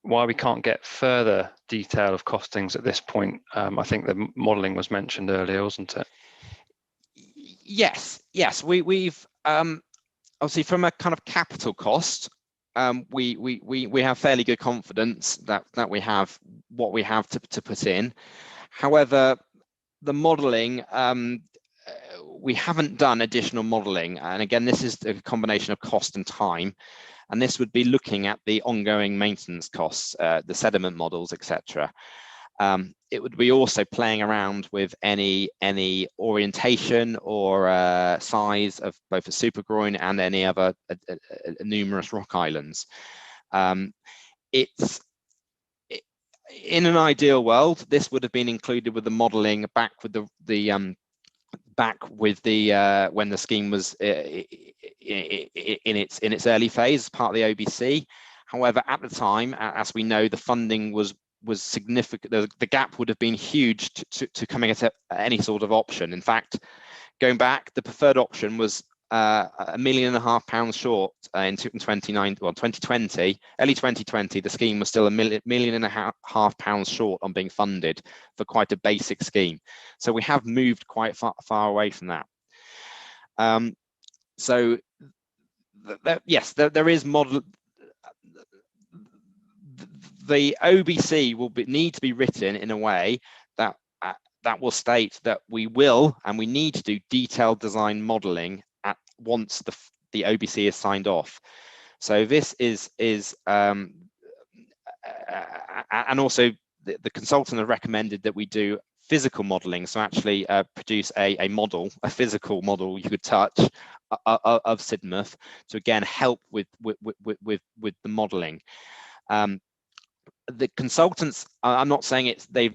why we can't get further detail of costings at this point. I think the modelling was mentioned earlier, wasn't it? Yes. We've obviously from a kind of capital cost, we have fairly good confidence that we have what we have to put in. However, the modelling, we haven't done additional modelling, and again, this is a combination of cost and time. And this would be looking at the ongoing maintenance costs, the sediment models, etc. It would be also playing around with any orientation or size of both a super groin and any other numerous rock islands. It's in an ideal world, this would have been included with the modelling back with when the scheme was in its early phase, part of the OBC. However, at the time, as we know, the funding was significant. The gap would have been huge to coming at any sort of option. In fact, going back, the preferred option was £1.5 million short in 2020. Early 2020, the scheme was still £1.5 million short on being funded for quite a basic scheme. So we have moved quite far away from that. So yes, there is model. The OBC will need to be written in a way that will state that we will and we need to do detailed design modelling once the OBC is signed off. So this is and also the consultant have recommended that we do physical modelling. So actually produce a model, a physical model you could touch of Sidmouth to again help with the modelling. The consultants, I'm not saying they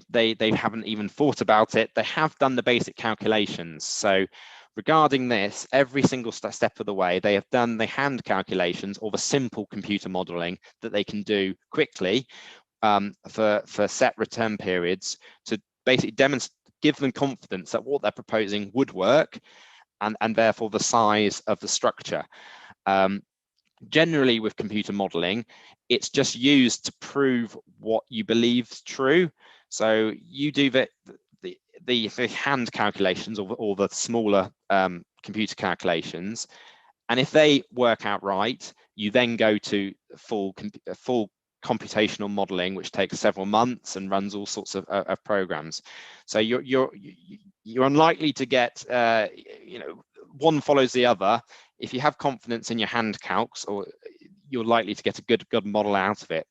haven't even thought about it. They have done the basic calculations. So regarding this, every single step of the way, they have done the hand calculations or the simple computer modelling that they can do quickly for set return periods to basically give them confidence that what they're proposing would work, and therefore the size of the structure. generally with computer modeling, it's just used to prove what you believe is true. So you do the hand calculations or the smaller computer calculations, and if they work out right, you then go to full computational modeling, which takes several months and runs all sorts of programs. So you're unlikely to get one follows the other. If you have confidence in your hand calcs, or you're likely to get a good model out of it.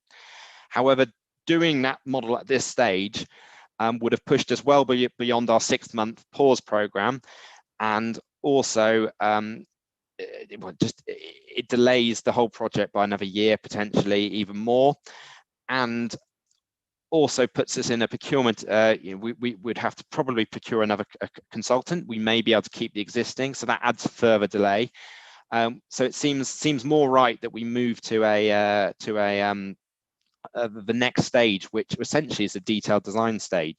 However, doing that model at this stage would have pushed us well beyond our 6-month pause program, and also it delays the whole project by another year, potentially even more, and also puts us in a procurement. We would have to probably procure another consultant. We may be able to keep the existing, so that adds further delay. So it seems more right that we move to the next stage, which essentially is a detailed design stage.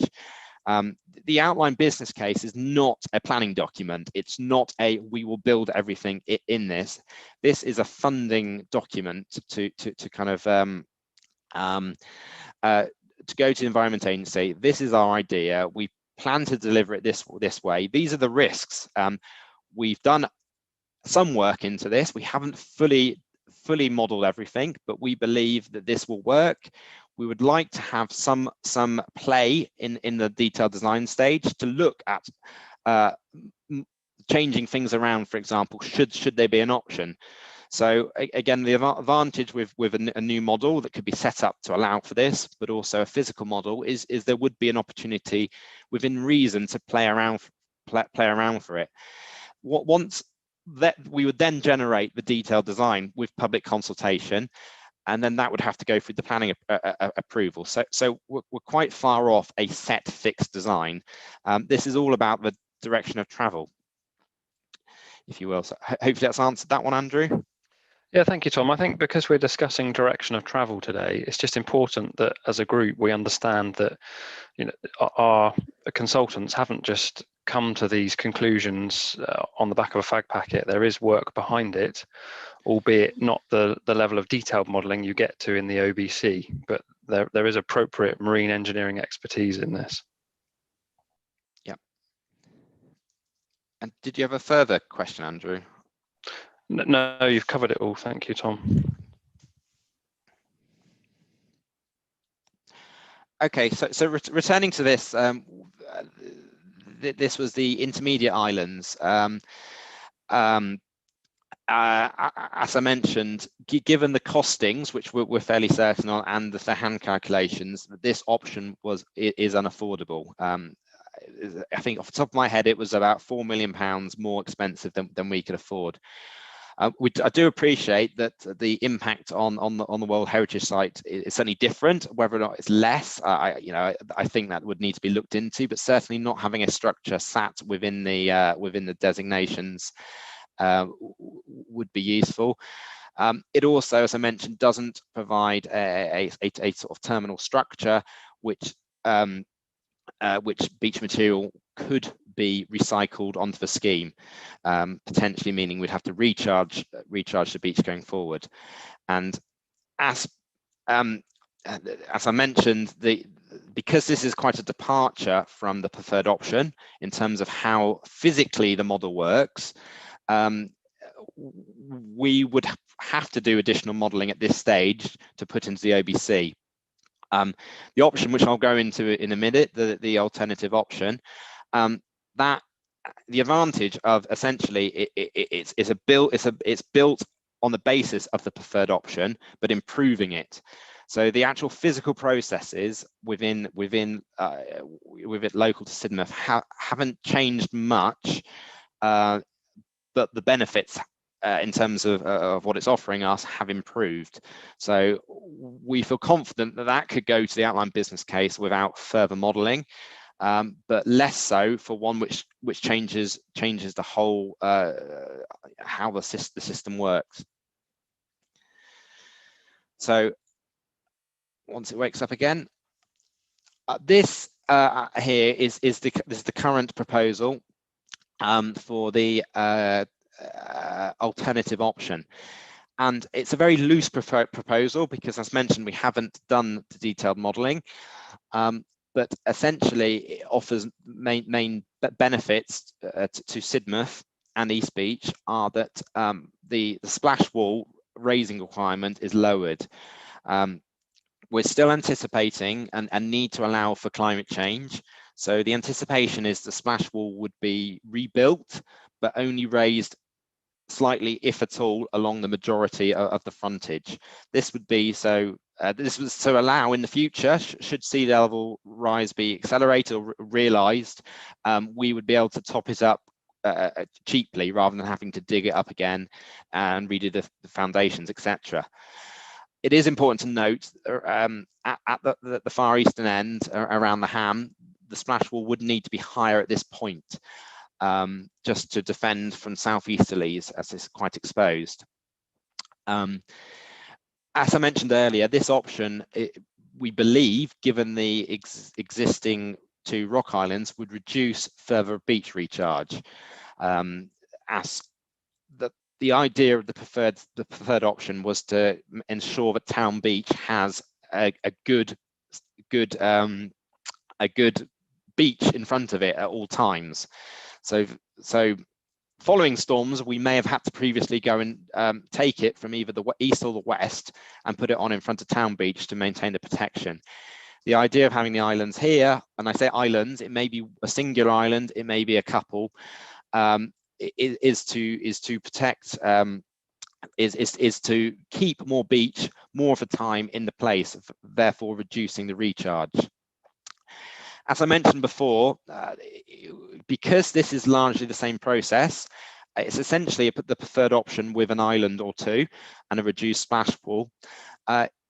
The outline business case is not a planning document. It's not a we will build everything in this. This is a funding document to kind of to go to the Environment Agency. This is our idea. We plan to deliver it this way. These are the risks. We've done some work into this. We haven't fully modeled everything, but we believe that this will work. We would like to have some play in the detailed design stage to look at changing things around, for example, should there be an option. So again, the advantage with a new model that could be set up to allow for this, but also a physical model, is there would be an opportunity within reason to play around for it. Once that, we would then generate the detailed design with public consultation, and then that would have to go through the planning approval. So we're quite far off a set fixed design. This is all about the direction of travel, if you will. So hopefully that's answered that one, Andrew. Yeah, thank you, Tom. I think because we're discussing direction of travel today, it's just important that as a group we understand that our consultants haven't just come to these conclusions on the back of a fag packet. There is work behind it, albeit not the level of detailed modelling you get to in the OBC, but there is appropriate marine engineering expertise in this. Yeah. And did you have a further question, Andrew? No, you've covered it all. Thank you, Tom. Okay, so returning to this, this was the intermediate islands. As I mentioned, given the costings, which we're fairly certain on, and the hand calculations, this option is unaffordable. I think off the top of my head, it was about £4 million more expensive than we could afford. I do appreciate that the impact on the World Heritage Site is certainly different. Whether or not it's less, I think that would need to be looked into. But certainly not having a structure sat within the designations would be useful. It also, as I mentioned, doesn't provide a sort of terminal structure, which beach material could be recycled onto the scheme, potentially meaning we'd have to recharge the beach going forward. And as I mentioned, because this is quite a departure from the preferred option in terms of how physically the model works, we would have to do additional modelling at this stage to put into the OBC. The option, which I'll go into in a minute, the alternative option, that the advantage of essentially it's built on the basis of the preferred option, but improving it. So the actual physical processes within it local to Sidmouth haven't changed much, but the benefits in terms of what it's offering us have improved. So we feel confident that could go to the outline business case without further modelling, but less so for one which changes the whole how the system works. So once it wakes up again, this here is the current proposal for the alternative option. And it's a very loose proposal because, as mentioned, we haven't done the detailed modelling. But essentially, it offers main benefits to Sidmouth and East Beach are that the splash wall raising requirement is lowered. We're still anticipating and need to allow for climate change. So the anticipation is the splash wall would be rebuilt, but only raised slightly, if at all, along the majority of the frontage. This would be this was to allow in the future, should sea level rise be accelerated or realised, we would be able to top it up cheaply rather than having to dig it up again and redo the foundations, etc. It is important to note at the far eastern end around the Ham, the splash wall would need to be higher at this point, just to defend from southeasterlies as it's quite exposed. As I mentioned earlier, this option, we believe, given the existing 2 rock islands, would reduce further beach recharge. As the idea of the preferred option was to ensure that Town Beach has a good beach in front of it at all times. So following storms, we may have had to previously go and take it from either the east or the west and put it on in front of Town Beach to maintain the protection. The idea of having the islands here, and I say islands, it may be a singular island, it may be a couple, is to protect, is to keep more beach more of the time in the place, therefore reducing the recharge. As I mentioned before, because this is largely the same process, it's essentially the preferred option with an island or 2 and a reduced splash wall.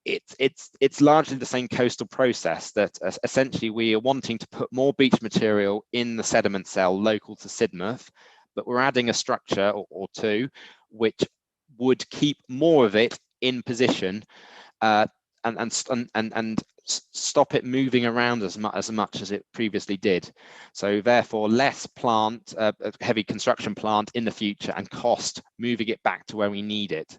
It's largely the same coastal process that essentially we are wanting to put more beach material in the sediment cell local to Sidmouth, but we're adding a structure or 2 which would keep more of it in position and stop it moving around as much as it previously did. So therefore less plant, heavy construction plant in the future, and cost moving it back to where we need it.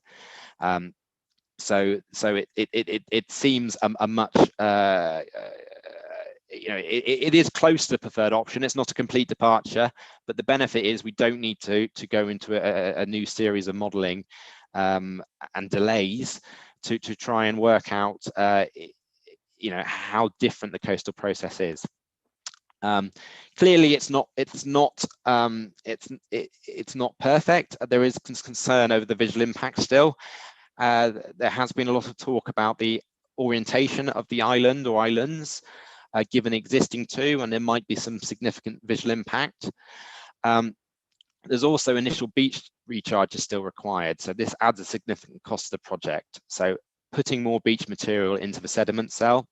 So it seems a much it is close to the preferred option. It's not a complete departure, but the benefit is we don't need to go into a new series of modelling and delays to try and work out how different the coastal process is. Clearly, it's not perfect. There is concern over the visual impact still. There has been a lot of talk about the orientation of the island or islands, given existing 2, and there might be some significant visual impact. There's also initial beach recharge is still required, so this adds a significant cost to the project. So putting more beach material into the sediment cell.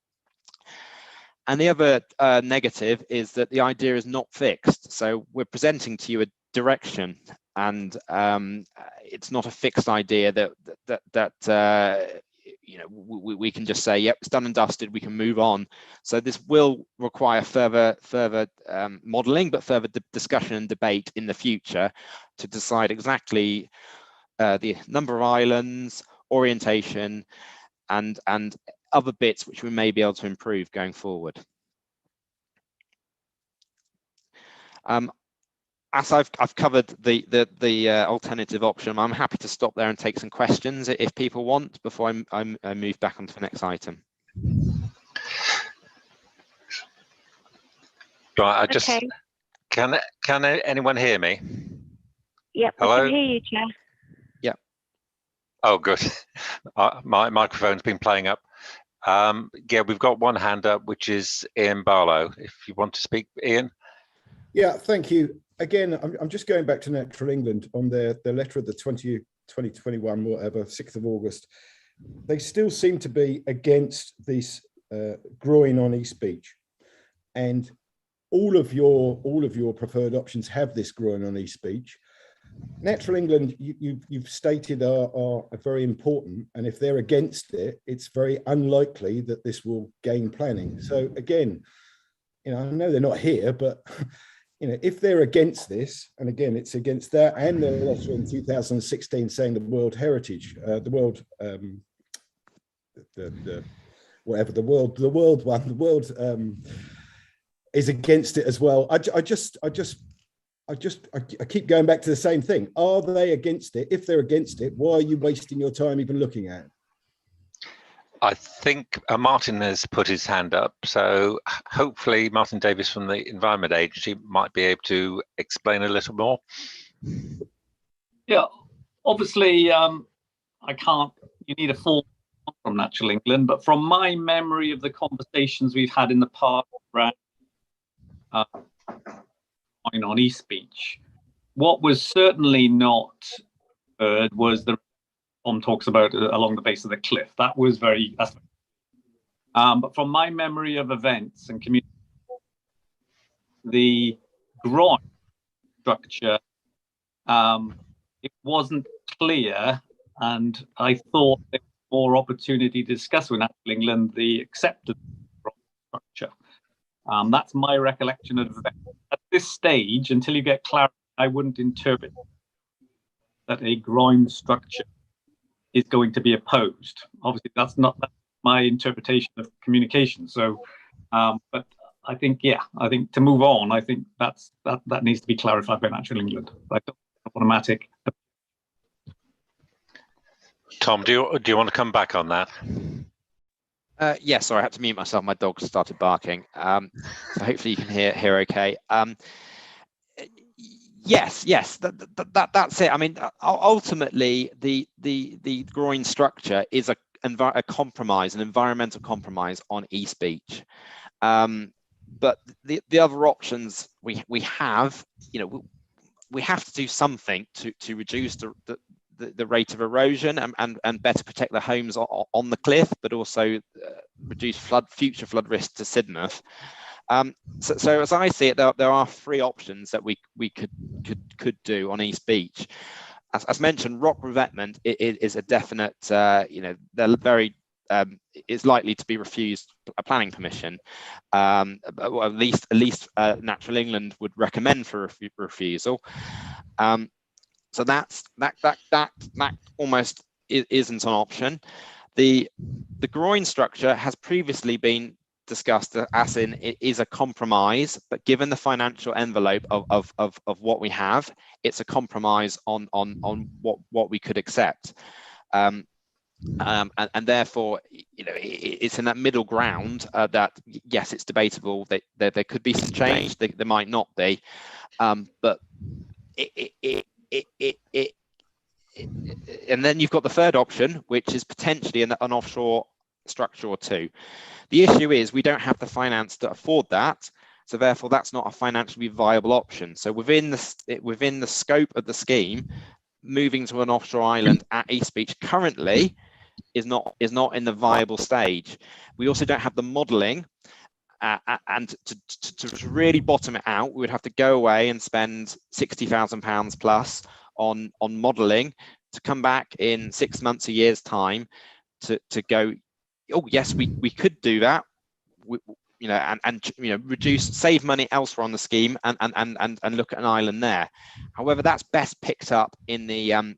And the other negative is that the idea is not fixed. So we're presenting to you a direction, and it's not a fixed idea that we can just say, yep, it's done and dusted, we can move on. So this will require further modelling, but further discussion and debate in the future to decide exactly the number of islands, orientation, and other bits which we may be able to improve going forward. As I've covered the alternative option, I'm happy to stop there and take some questions if people want before I move back onto the next item. Right, I just can anyone hear me? Yep, hello? I can hear you, Chair. Yep. Oh, good. My microphone's been playing up. Yeah, we've got one hand up, which is Ian Barlow. If you want to speak, Ian. Yeah, thank you. Again, I'm just going back to Natural England on their letter of the 2021, whatever, 6th of August. They still seem to be against this growing on East Beach, and all of your preferred options have this growing on East Beach. Natural England, you've stated are very important, and if they're against it, it's very unlikely that this will gain planning. So again, I know they're not here, but you know, if they're against this, and again, it's against that and the letter in 2016 saying the World Heritage, the World, whatever the world one, the world is against it as well. I keep going back to the same thing. Are they against it? If they're against it, why are you wasting your time even looking at it? I think Martin has put his hand up, so hopefully Martin Davis from the Environment Agency might be able to explain a little more. Yeah, obviously, I can't, you need a full from Natural England, but from my memory of the conversations we've had in the past around on East Beach, what was certainly not heard was the Tom talks about along the base of the cliff. That was very, but from my memory of events and community, the groin structure, it wasn't clear, and I thought there was more opportunity to discuss with Natural England the acceptance of the structure. That's my recollection of events. At this stage, until you get clarity, I wouldn't interpret that a groin structure is going to be opposed. Obviously, that's my interpretation of communication. So, but I think, yeah, I think to move on, I think that needs to be clarified by Natural England. I don't automatic. Tom, do you want to come back on that? Yes, sorry, I had to mute myself. My dog started barking. So hopefully you can hear okay. Yes, that's it. I mean, ultimately, the groin structure is a compromise, an environmental compromise on East Beach. But the other options we have, you know, we have to do something to reduce the rate of erosion and better protect the homes on the cliff, but also reduce future flood risk to Sidmouth. So as I see it, there are three options that we could do on East Beach. As mentioned, rock revetment is a definite, you know, they're very, is likely to be refused a planning permission. Well, at least Natural England would recommend for refusal. So that almost isn't an option. The groin structure has previously been discussed as in it is a compromise, but given the financial envelope of what we have, it's a compromise on what we could accept. And therefore, you know, it's in that middle ground that yes, it's debatable that there could be some change, there might not be, but and then you've got the third option, which is potentially an offshore structure or two. The issue is we don't have the finance to afford that, so therefore that's not a financially viable option. So within the scope of the scheme, moving to an offshore island at East Beach currently is not in the viable stage. We also don't have the modelling, and to really bottom it out, we would have to go away and spend £60,000 plus on modelling to come back in 6 months, a year's time to go, oh yes, we could do that, you know, and you know, save money elsewhere on the scheme and look at an island there. However, that's best picked up in the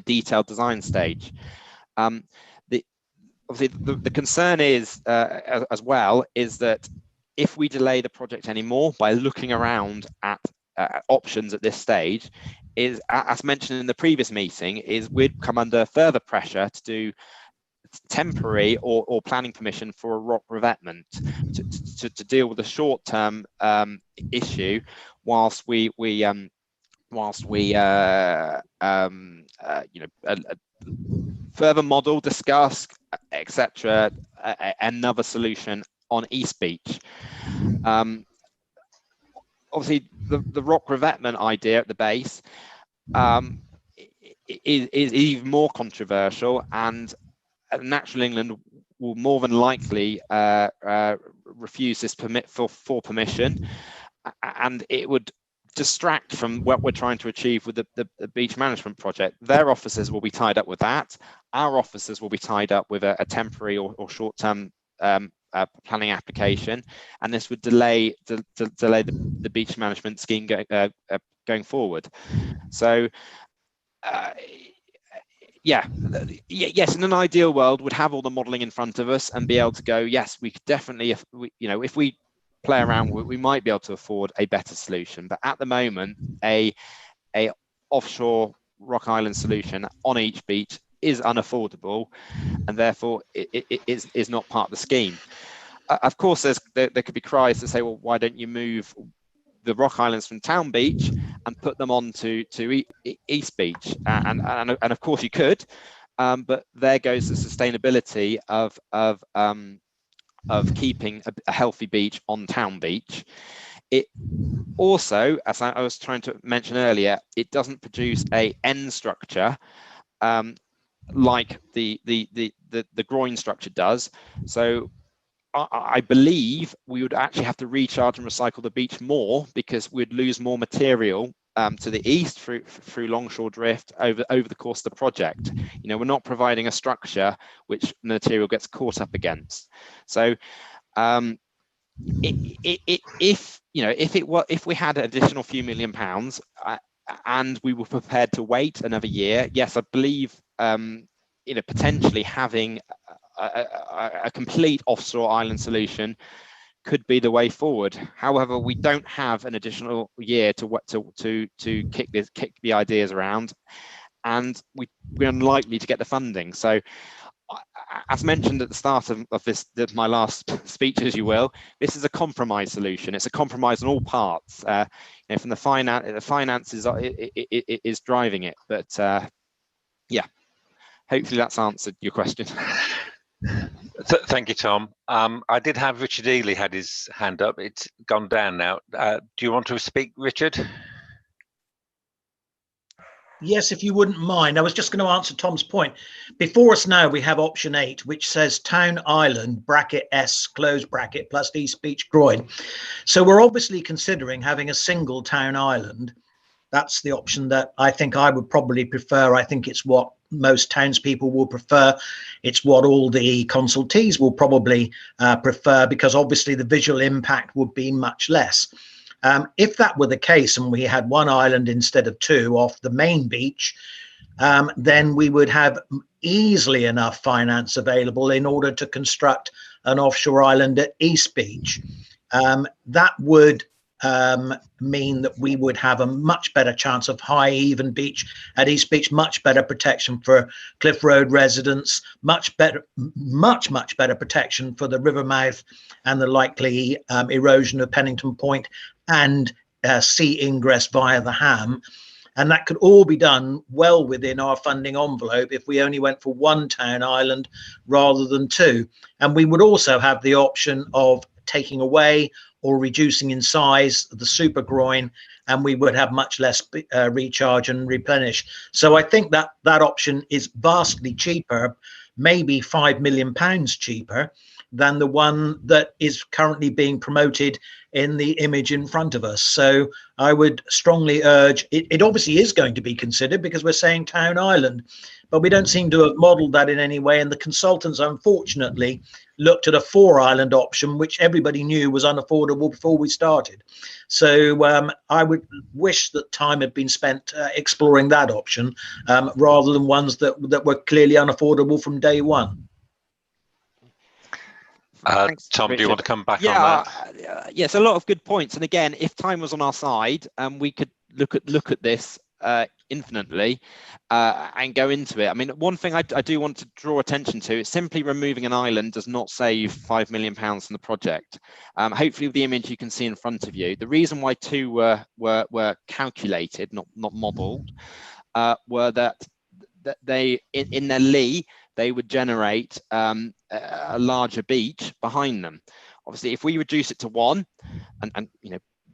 detailed design stage. Obviously, the concern is as well is that if we delay the project anymore by looking around at options at this stage, is as mentioned in the previous meeting, is we'd come under further pressure to do temporary or planning permission for a rock revetment to deal with the short-term issue whilst we you know, further model, discuss, etc. Another solution on East Beach. Obviously, the rock revetment idea at the base is even more controversial, and Natural England will more than likely refuse this permit for permission, and it would distract from what we're trying to achieve with the beach management project. Their officers will be tied up with that. Our officers will be tied up with a temporary or short-term planning application, and this would delay the beach management scheme going forward. So yes, in an ideal world, we'd have all the modelling in front of us and be able to go, yes, we could definitely, if we play around, we might be able to afford a better solution. But at the moment, a offshore Rock Island solution on each beach is unaffordable, and therefore it is not part of the scheme. Of course, there could be cries to say, well, why don't you move the Rock Islands from Town Beach and put them on to East Beach? And of course you could, but there goes the sustainability of keeping a healthy beach on Town Beach. It also, as I was trying to mention earlier, it doesn't produce a end structure like the groin structure does. So I believe we would actually have to recharge and recycle the beach more, because we'd lose more material to the east through longshore drift over the course of the project. We're not providing a structure which material gets caught up against. So if we had an additional few £1 million and we were prepared to wait another year, yes, I believe potentially having a complete offshore island solution could be the way forward. However, we don't have an additional year to kick the ideas around, and we're unlikely to get the funding. So, as mentioned at the start of my last speech, as you will, this is a compromise solution. It's a compromise on all parts. From the finances is driving it, but yeah, hopefully that's answered your question. Thank you, Tom. I did have Richard Ely had his hand up. It's gone down now. Do you want to speak, Richard? Yes, if you wouldn't mind. I was just going to answer Tom's point. Before us now, we have option 8, which says Town Island, bracket S, close bracket, plus East Beach Groin. So we're obviously considering having a single Town Island. That's the option that I think I would probably prefer. I think it's what most townspeople will prefer. It's what all the consultees will probably prefer, because obviously the visual impact would be much less. If that were the case and we had one island instead of 2 off the main beach, then we would have easily enough finance available in order to construct an offshore island at East Beach. That would mean that we would have a much better chance of high even beach at East Beach, much better protection for Cliff Road residents, much better protection for the river mouth and the likely erosion of Pennington Point and sea ingress via the Ham. And that could all be done well within our funding envelope if we only went for one Town Island rather than 2. And we would also have the option of taking away or reducing in size the super groin, and we would have much less recharge and replenish. So I think that option is vastly cheaper, maybe £5 million cheaper than the one that is currently being promoted in the image in front of us. So I would strongly urge, it obviously is going to be considered because we're saying Town Island, but we don't seem to have modelled that in any way. And the consultants, unfortunately, looked at a 4-island option, which everybody knew was unaffordable before we started. So I would wish that time had been spent exploring that option rather than ones that were clearly unaffordable from day one. Thanks, Tom, Richard. do you want to come back on that? Yes, a lot of good points. And again, if time was on our side, we could look at this infinitely and go into it. I mean, one thing I do want to draw attention to is simply removing an island does not save £5 million from the project. Hopefully with the image you can see in front of you, the reason why 2 were calculated, not modelled, were that they in their lee they would generate a larger beach behind them. Obviously, if we reduce it to 1, and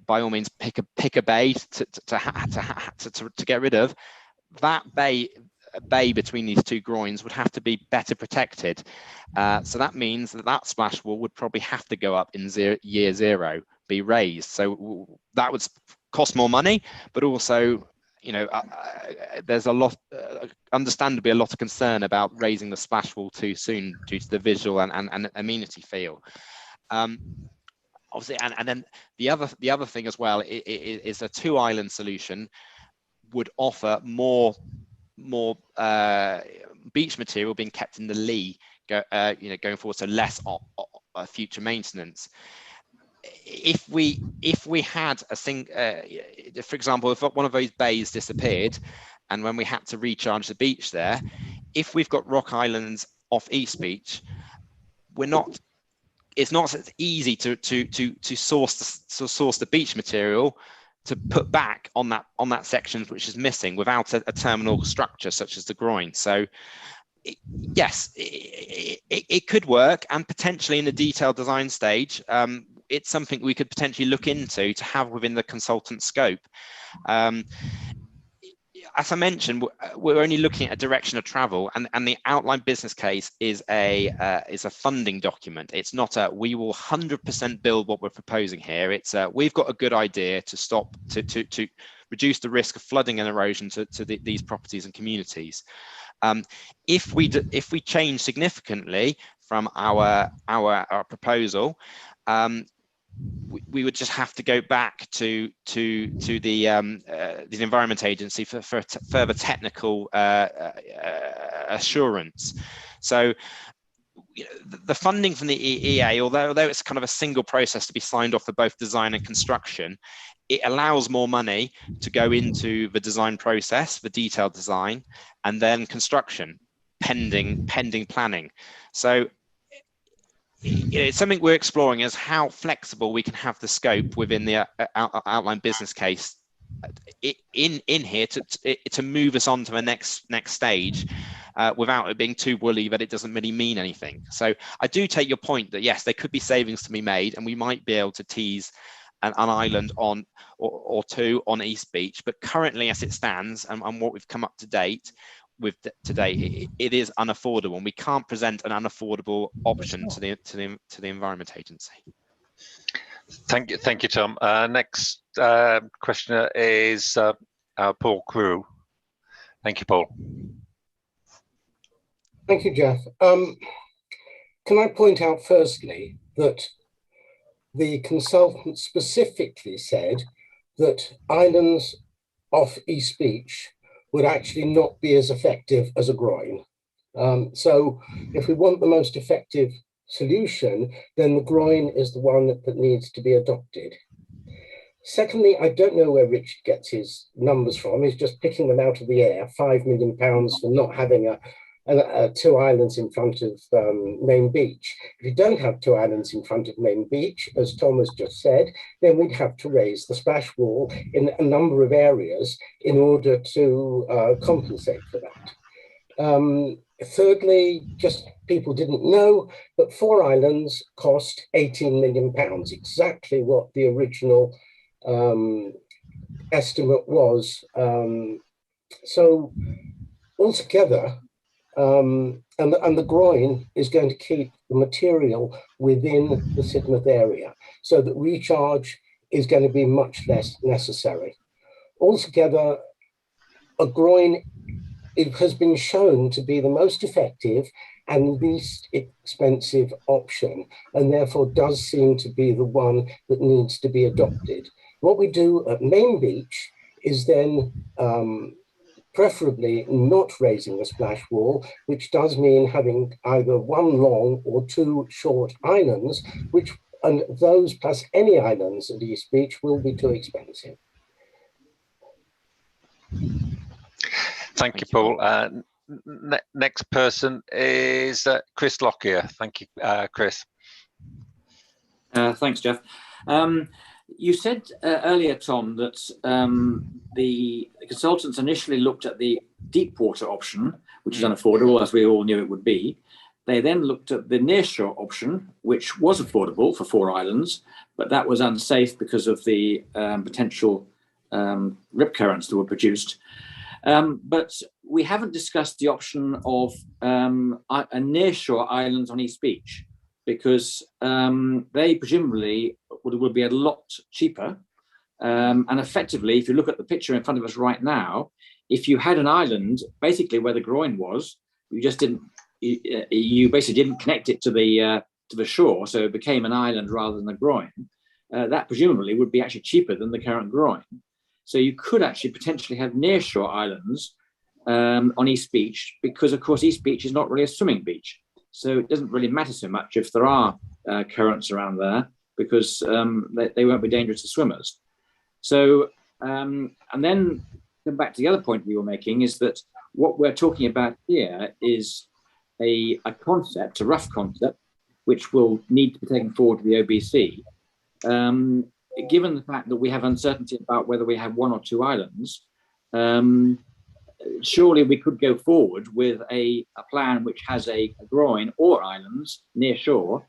by all means pick a bay to get rid of, that bay between these 2 groins would have to be better protected. So that means that splash wall would probably have to go up in year 0, be raised. So that would cost more money, but also there's a lot, understandably, a lot of concern about raising the splash wall too soon due to the visual and amenity feel. Obviously, and then the other thing as well is a 2-island solution would offer more beach material being kept in the lee, going forward, so less future maintenance. If we had a thing, for example, if one of those bays disappeared, and when we had to recharge the beach there, if we've got rock islands off East Beach, it's not as easy to source the beach material to put back on that section which is missing without a terminal structure such as the groin. So yes, it could work, and potentially in the detailed design stage, it's something we could potentially look into to have within the consultant scope. As I mentioned, we're only looking at a direction of travel, and the outline business case is a funding document. It's not a we will 100% build what we're proposing here. It's we've got a good idea to reduce the risk of flooding and erosion to these properties and communities. If we change significantly from our proposal, we would just have to go back to the Environment Agency for further technical assurance. So the funding from the EA, although it's kind of a single process to be signed off for both design and construction, it allows more money to go into the design process, the detailed design, and then construction, pending planning. So it's something we're exploring, is how flexible we can have the scope within the outline business case in here to move us on to the next stage without it being too woolly that it doesn't really mean anything. So I do take your point that yes, there could be savings to be made, and we might be able to tease an island on or two on East Beach, but currently as it stands and what we've come up to date with today, it is unaffordable, and we can't present an unaffordable option to the Environment Agency. Thank you, Tom. Next questioner is Paul Crew. Thank you, Paul. Thank you, Jeff. Can I point out firstly that the consultant specifically said that islands off East Beach would actually not be as effective as a groin. So if we want the most effective solution, then the groin is the one that needs to be adopted. Secondly, I don't know where Richard gets his numbers from. He's just picking them out of the air, £5 million for not having two islands in front of Main Beach. If you don't have two islands in front of Main Beach, as Tom has just said, then we'd have to raise the splash wall in a number of areas in order to compensate for that. Thirdly, just people didn't know, but 4 islands cost £18 million, exactly what the original estimate was. So altogether, and the groin is going to keep the material within the Sidmouth area, so that recharge is going to be much less necessary. Altogether, a groin, it has been shown to be the most effective and least expensive option, and therefore does seem to be the one that needs to be adopted. What we do at Main Beach is then preferably not raising the splash wall, which does mean having either 1 long or 2 short islands, and those plus any islands at East Beach will be too expensive. Thank you, Paul. Next person is Chris Lockyer. Thank you, Chris. Thanks, Jeff. You said earlier, Tom, that the consultants initially looked at the deep water option, which is unaffordable, as we all knew it would be. They then looked at the nearshore option, which was affordable for 4 islands, but that was unsafe because of the potential rip currents that were produced. But we haven't discussed the option of a nearshore island on East Beach, because they presumably would be a lot cheaper And effectively, if you look at the picture in front of us right now, if you had an island basically where the groin was, you just didn't, you basically didn't connect it to the shore, so it became an island rather than a groin. That presumably would be actually cheaper than the current groin. So you could actually potentially have nearshore islands on East Beach, because of course East Beach is not really a swimming beach. So it doesn't really matter so much if there are currents around there, because they won't be dangerous to swimmers. So, and then come back to the other point we were making, is that what we're talking about here is a concept, a rough concept, which will need to be taken forward to the OBC. Given the fact that we have uncertainty about whether we have one or two islands, surely we could go forward with a plan which has a groin or islands near shore,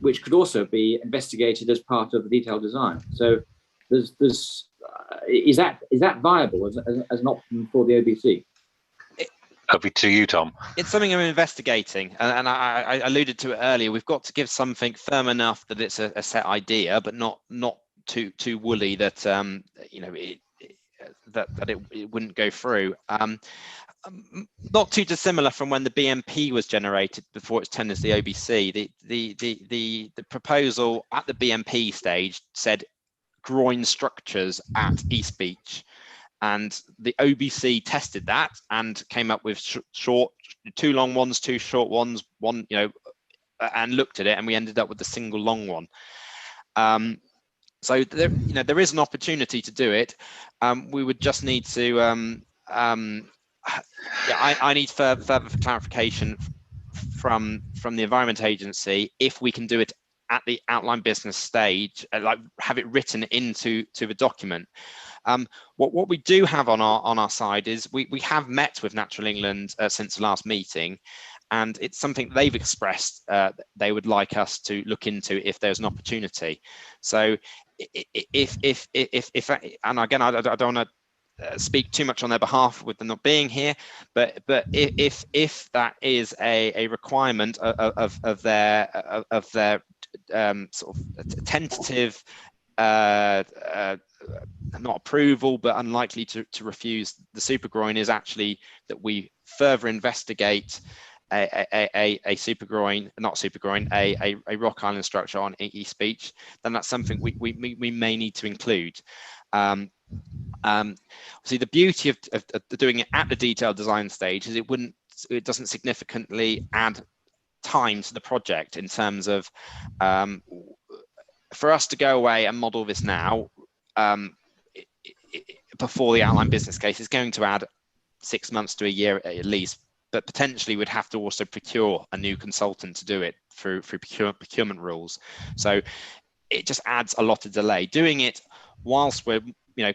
which could also be investigated as part of the detailed design. So is that viable as an option for the OBC? Over to you, Tom. It's something I'm investigating, and I alluded to it earlier. We've got to give something firm enough that it's a set idea, but not too woolly that you know that it wouldn't go through. Not too dissimilar from when the BMP was generated before it's turned as the OBC. The proposal at the BMP stage said groin structures at East Beach. And the OBC tested that and came up with short, two long ones, two short ones, one, you know, and looked at it, and we ended up with a single long one. So there, you know, there is an opportunity to do it. We would just need to, I need further clarification from the Environment Agency if we can do it at the outline business stage, like have it written into the document. What we do have on our side is we have met with Natural England since the last meeting, and it's something they've expressed they would like us to look into if there's an opportunity. So if and again, I don't want to speak too much on their behalf with them not being here, but if that is a requirement of their sort of tentative not approval, but unlikely to refuse the super groin, is actually that we further investigate a super groin, not super groin, a rock island structure on East Beach, then that's something we may need to include. See, the beauty of doing it at the detailed design stage is it doesn't significantly add time to the project in terms of for us to go away and model this now before the outline business case is going to add 6 months to a year at least, but potentially we'd have to also procure a new consultant to do it through procurement rules. So it just adds a lot of delay. Doing it whilst we're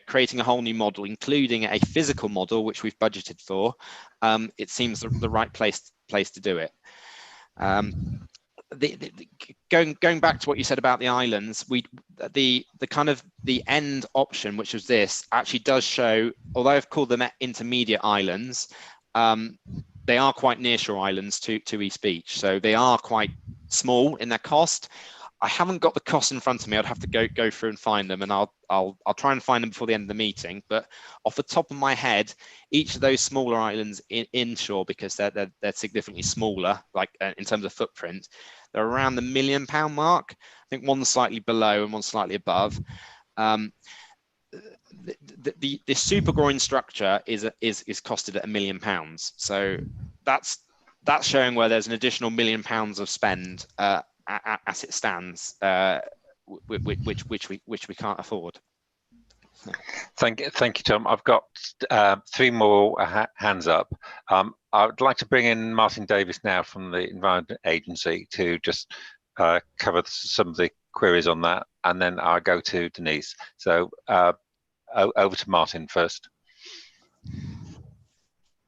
creating a whole new model, including a physical model which we've budgeted for, it seems the right place to do it. Going back to what you said about the islands, the kind of the end option, which was this, actually does show, although I've called them intermediate islands, they are quite nearshore islands to East Beach, so they are quite small in their cost. I haven't got the cost in front of me. I'd have to go through and find them, and I'll try and find them before the end of the meeting. But off the top of my head, each of those smaller islands inshore, because they're significantly smaller, like in terms of footprint, they're around the £1 million mark. I think one's slightly below and one's slightly above. The super groin structure is costed at £1 million. So that's showing where there's an additional £1 million of spend as it stands, which we can't afford. Thank you, Tom. I've got 3 more hands up. I would like to bring in Martin Davis now from the Environment Agency to just cover some of the queries on that, and then I'll go to Denise. So over to Martin first.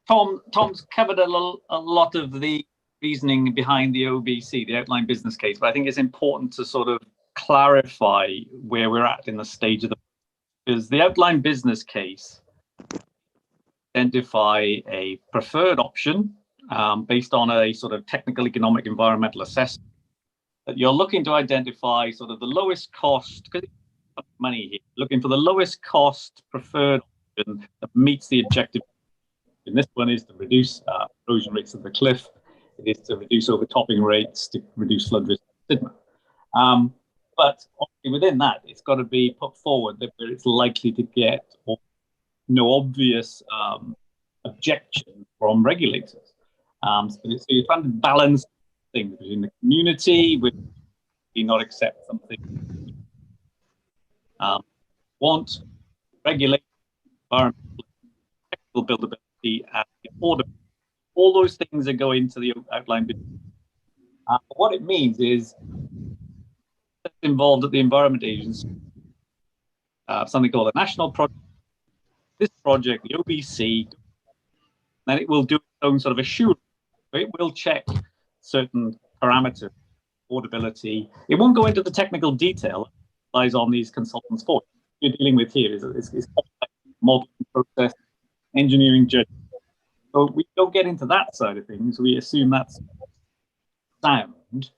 Tom's covered a lot of the reasoning behind the OBC, the outline business case, but I think it's important to sort of clarify where we're at in the stage of because the outline business case identify a preferred option based on a sort of technical, economic, environmental assessment. That you're looking to identify sort of the lowest cost, because money here, looking for the lowest cost preferred option that meets the objective. And this one is to reduce erosion rates of the cliff. It is to reduce overtopping rates, to reduce flood risk in Sidmouth. But within that, it's got to be put forward that where it's likely to get no obvious objection from regulators. So you're trying to balance things between the community, with not accept something, want regulate environmental, technical buildability, and affordability. All those things are going to the outline. What it means is that's involved at the Environment Agency, something called a national project. This project, the OBC, then it will do its own sort of assurance. So it will check certain parameters, affordability. It won't go into the technical detail. It lies on these consultants for it. What you're dealing with here is complex modeling process, engineering judgment. So we don't get into that side of things. We assume that's sound.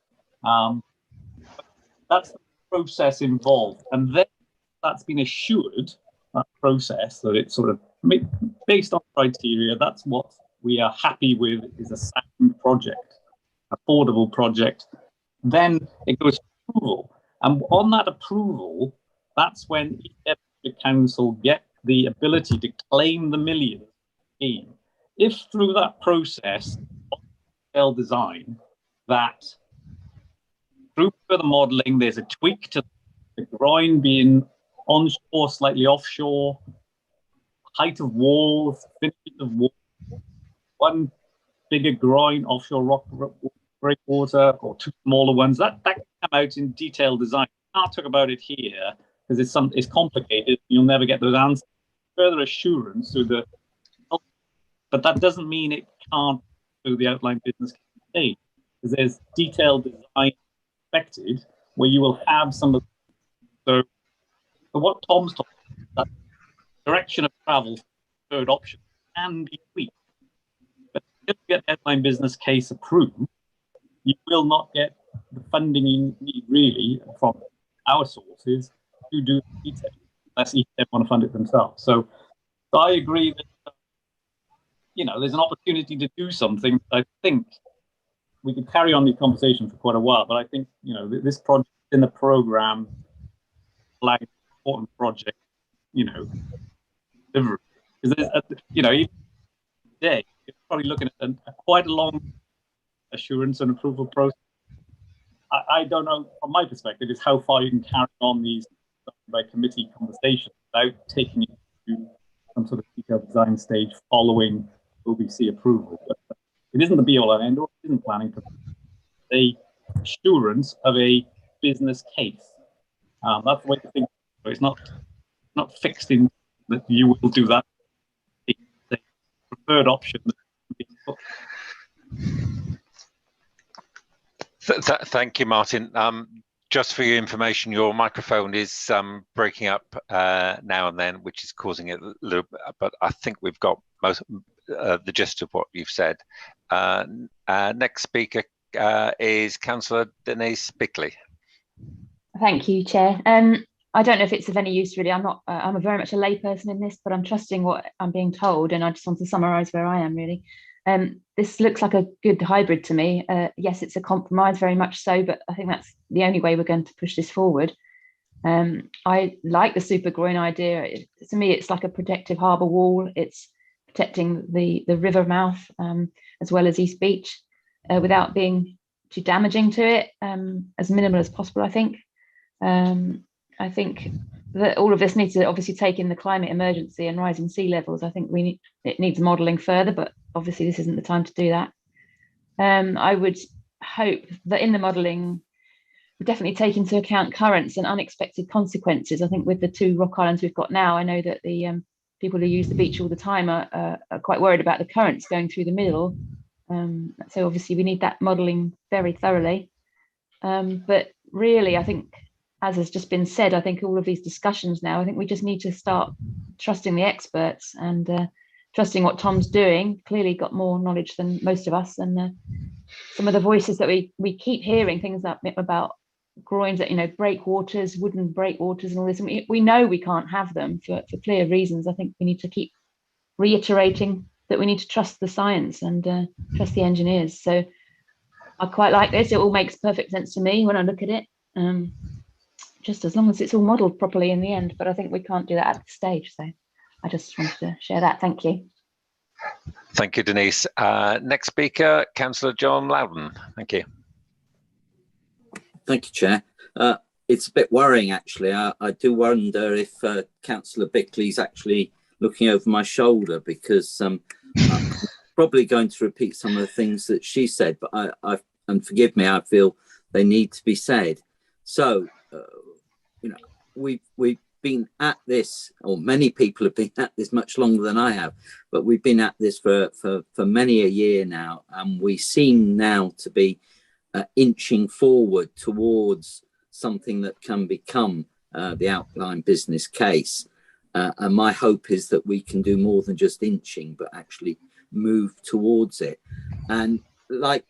That's the process involved. And then that's been assured, that process, that it's sort of based on criteria, that's what we are happy with is a sound project, affordable project. Then it goes to approval. And on that approval, that's when the council get the ability to claim the millions in. If through that process, design, that through further modelling, there's a tweak to the groin being onshore, slightly offshore, height of walls, finishes of walls, one bigger groin offshore rock breakwater, or two smaller ones. That can come out in detailed design. I can't talk about it here because it's complicated. You'll never get those answers. Further assurance through the, but that doesn't mean it can't through the outline business case stage, because there's detailed design expected where you will have some of. So what Tom's talking about, that direction of travel, third option, can be tweaked. But if you get the outline business case approved, you will not get the funding you need really from our sources to do the detail, unless each of them want to fund it themselves. So I agree that there's an opportunity to do something. I think we could carry on the conversation for quite a while, but I think this project in the program, like important project, delivery. Because even today you're probably looking at quite a long assurance and approval process. I don't know, from my perspective, is how far you can carry on these by committee conversations without taking it to some sort of detailed design stage following OBC approval. But it isn't the be-all and end-all. It isn't planning for the assurance of a business case. That's the way to think. It's not fixed in that you will do that. It's a preferred option. Thank you, Martin. Just for your information, your microphone is breaking up now and then, which is causing it a little bit, but I think we've got most the gist of what you've said. Next speaker is Councillor Denise Bickley. Thank you, Chair. I don't know if it's of any use really. I'm very much a layperson in this, but I'm trusting what I'm being told, and I just want to summarise where I am really. This looks like a good hybrid to me. Yes, it's a compromise, very much so, but I think that's the only way we're going to push this forward. I like the super groin idea. To me, it's like a protective harbour wall. It's protecting the river mouth as well as East Beach without being too damaging to it, as minimal as possible, I think. I think that all of this needs to obviously take in the climate emergency and rising sea levels. I think it needs modelling further, but obviously this isn't the time to do that. I would hope that in the modelling, we definitely take into account currents and unexpected consequences. I think with the two rock islands we've got now, I know that the people who use the beach all the time are quite worried about the currents going through the middle. So obviously we need that modelling very thoroughly. But really, I think, as has just been said, I think all of these discussions now, I think we just need to start trusting the experts and trusting what Tom's doing. Clearly got more knowledge than most of us, and some of the voices that we keep hearing, things about groins, breakwaters, wooden breakwaters and all this. And we know we can't have them for clear reasons. I think we need to keep reiterating that we need to trust the science and trust the engineers. So I quite like this. It all makes perfect sense to me when I look at it, just as long as it's all modelled properly in the end. But I think we can't do that at this stage. So I just wanted to share that. Thank you. Thank you, Denise. Next speaker, Councillor John Louden. Thank you. Thank you, Chair. It's a bit worrying, actually. I do wonder if Councillor Bickley's actually looking over my shoulder, because I'm probably going to repeat some of the things that she said, but and forgive me, I feel they need to be said. So, we've been at this, or many people have been at this much longer than I have, but we've been at this for many a year now, and we seem now to be inching forward towards something that can become the outline business case. And my hope is that we can do more than just inching, but actually move towards it. And like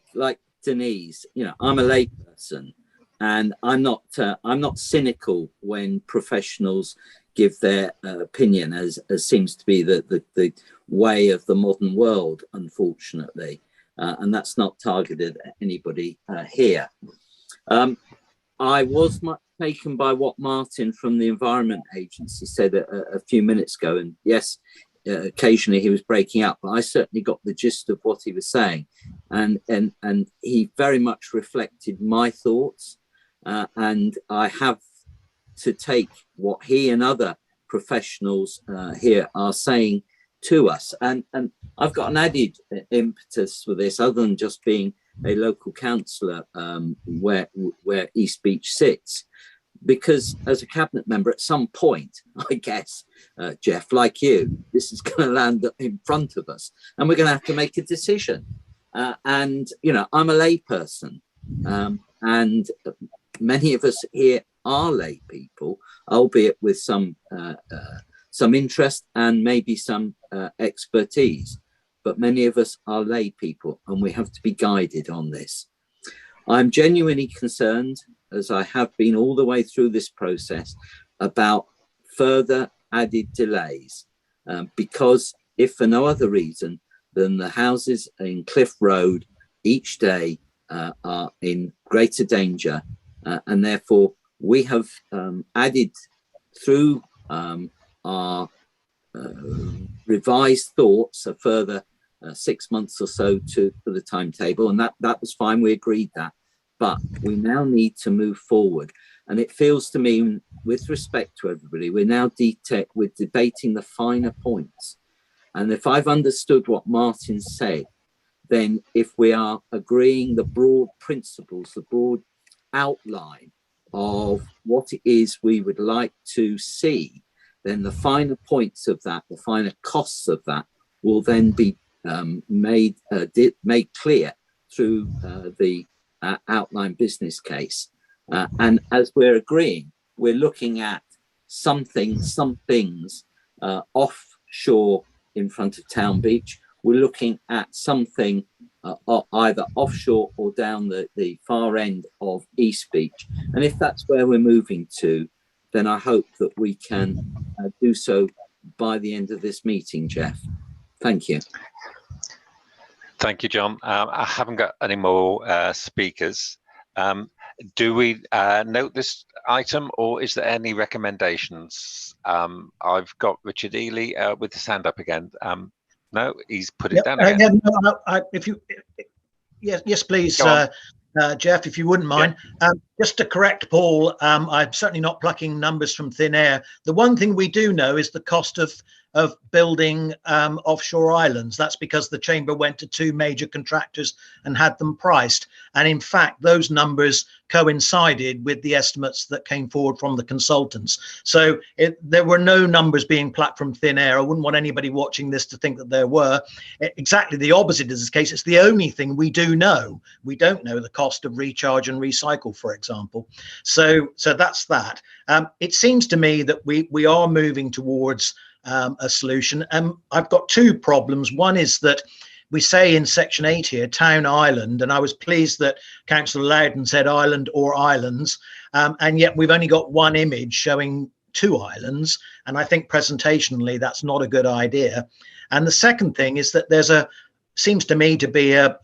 Denise, I'm a layperson, and I'm not cynical when professionals give their opinion, as seems to be the way of the modern world, unfortunately. And that's not targeted at anybody here. I was much taken by what Martin from the Environment Agency said a few minutes ago. And yes, occasionally he was breaking up, but I certainly got the gist of what he was saying. And he very much reflected my thoughts. And I have to take what he and other professionals here are saying to us. And I've got an added impetus for this, other than just being a local councillor where East Beach sits, because as a cabinet member, at some point, I guess, Jeff, like you, this is going to land in front of us, and we're going to have to make a decision. And I'm a lay person, and many of us here are lay people, albeit with some interest and maybe some expertise. But many of us are lay people, and we have to be guided on this. I'm genuinely concerned, as I have been all the way through this process, about further added delays, because if for no other reason than the houses in Cliff Road each day are in greater danger, and therefore we have added through our revised thoughts a further 6 months or so for the timetable, and that was fine. We agreed that, but we now need to move forward. And it feels to me, with respect to everybody, we're now we're debating the finer points. And if I've understood what Martin said, then if we are agreeing the broad principles, the broad outline of what it is we would like to see, then the finer points of that, the finer costs of that, will then be made clear through the outline business case. And as we're agreeing, we're looking at some things offshore in front of Town Beach. We're looking at something either offshore or down the far end of East Beach. And if that's where we're moving to, then I hope that we can do so by the end of this meeting, Jeff. Thank you. Thank you, John. I haven't got any more speakers. Do we note this item, or is there any recommendations? I've got Richard Ely with his hand up again. No, he's put it down again. Yes, please, Jeff, if you wouldn't mind. Yeah. Just to correct Paul, I'm certainly not plucking numbers from thin air. The one thing we do know is the cost of building offshore islands. That's because the Chamber went to 2 major contractors and had them priced. And in fact, those numbers coincided with the estimates that came forward from the consultants. So there were no numbers being plucked from thin air. I wouldn't want anybody watching this to think that there were. Exactly the opposite is the case. It's the only thing we do know. We don't know the cost of recharge and recycle, for example. So that's that. It seems to me that we are moving towards a solution. I've got 2 problems. One is that we say in section 8 here, town island, and I was pleased that Councillor Louden said island or islands, and yet we've only got one image showing 2 islands, and I think presentationally that's not a good idea. And the second thing is that seems to me to be a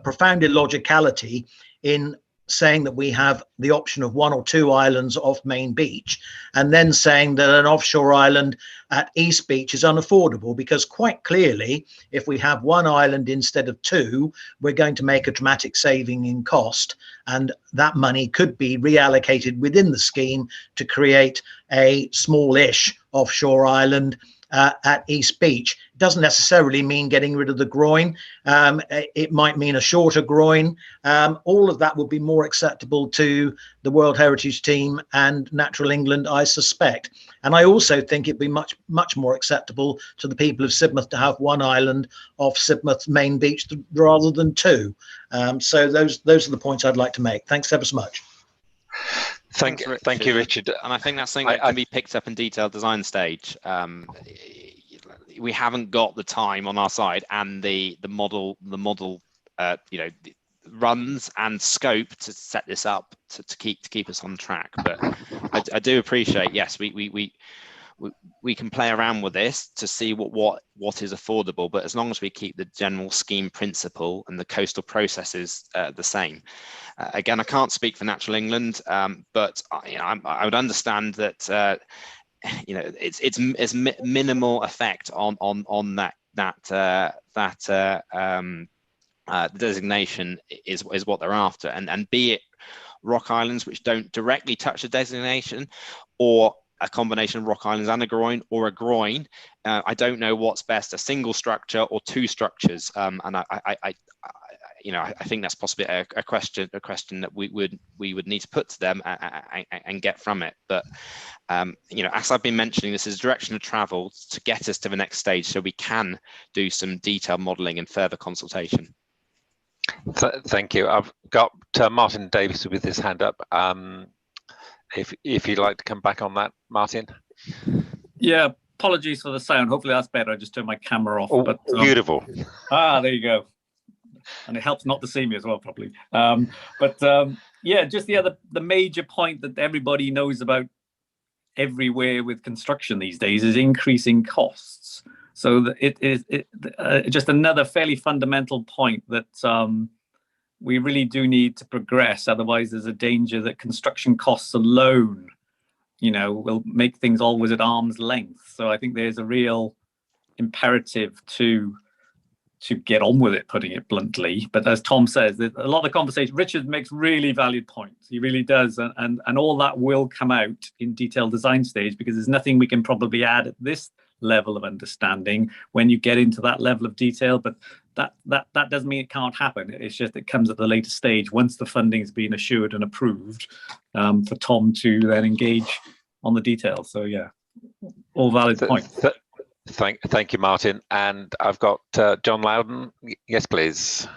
profound illogicality in saying that we have the option of 1 or 2 islands off Main Beach, and then saying that an offshore island at East Beach is unaffordable, because quite clearly, if we have 1 island instead of 2, we're going to make a dramatic saving in cost, and that money could be reallocated within the scheme to create a smallish offshore island at East Beach. It doesn't necessarily mean getting rid of the groin. It might mean a shorter groin. All of that would be more acceptable to the World Heritage Team and Natural England, I suspect. And I also think it'd be much more acceptable to the people of Sidmouth to have 1 island off Sidmouth Main Beach rather than 2. So those are the points I'd like to make. Thanks ever so much. Thank you, Richard. And I think that's something that can be picked up in detailed design stage. We haven't got the time on our side and the model runs and scope to set this up to keep us on track. But I do appreciate, yes, we can play around with this to see what is affordable, but as long as we keep the general scheme principle and the coastal processes the same. Again, I can't speak for Natural England, but I would understand that it's minimal effect on the designation is what they're after, and be it rock islands which don't directly touch the designation, or a combination of rock islands and a groin, or a groin. I don't know what's best, a single structure or 2 structures. And I think that's possibly a question that we would need to put to them and get from it. But as I've been mentioning, this is direction of travel to get us to the next stage, so we can do some detailed modelling and further consultation. Thank you. I've got Martin Davis with his hand up. If you'd like to come back on that, Martin. Yeah, apologies for the sound. Hopefully that's better. I just turned my camera off. Oh, but beautiful. There you go. And it helps not to see me as well, probably. Yeah, just the major point that everybody knows about everywhere with construction these days is increasing costs. So it is just another fairly fundamental point that we really do need to progress. Otherwise, there's a danger that construction costs alone, will make things always at arm's length. So I think there's a real imperative to get on with it, putting it bluntly. But as Tom says, there's a lot of conversation. Richard makes really valid points. He really does. And all that will come out in detailed design stage, because there's nothing we can probably add at this level of understanding when you get into that level of detail. But that doesn't mean it can't happen. It's just it comes at the later stage once the funding has been assured and approved, for Tom to then engage on the details. So yeah, all valid points. Thank you, Martin. And I've got John Louden. Yes, please.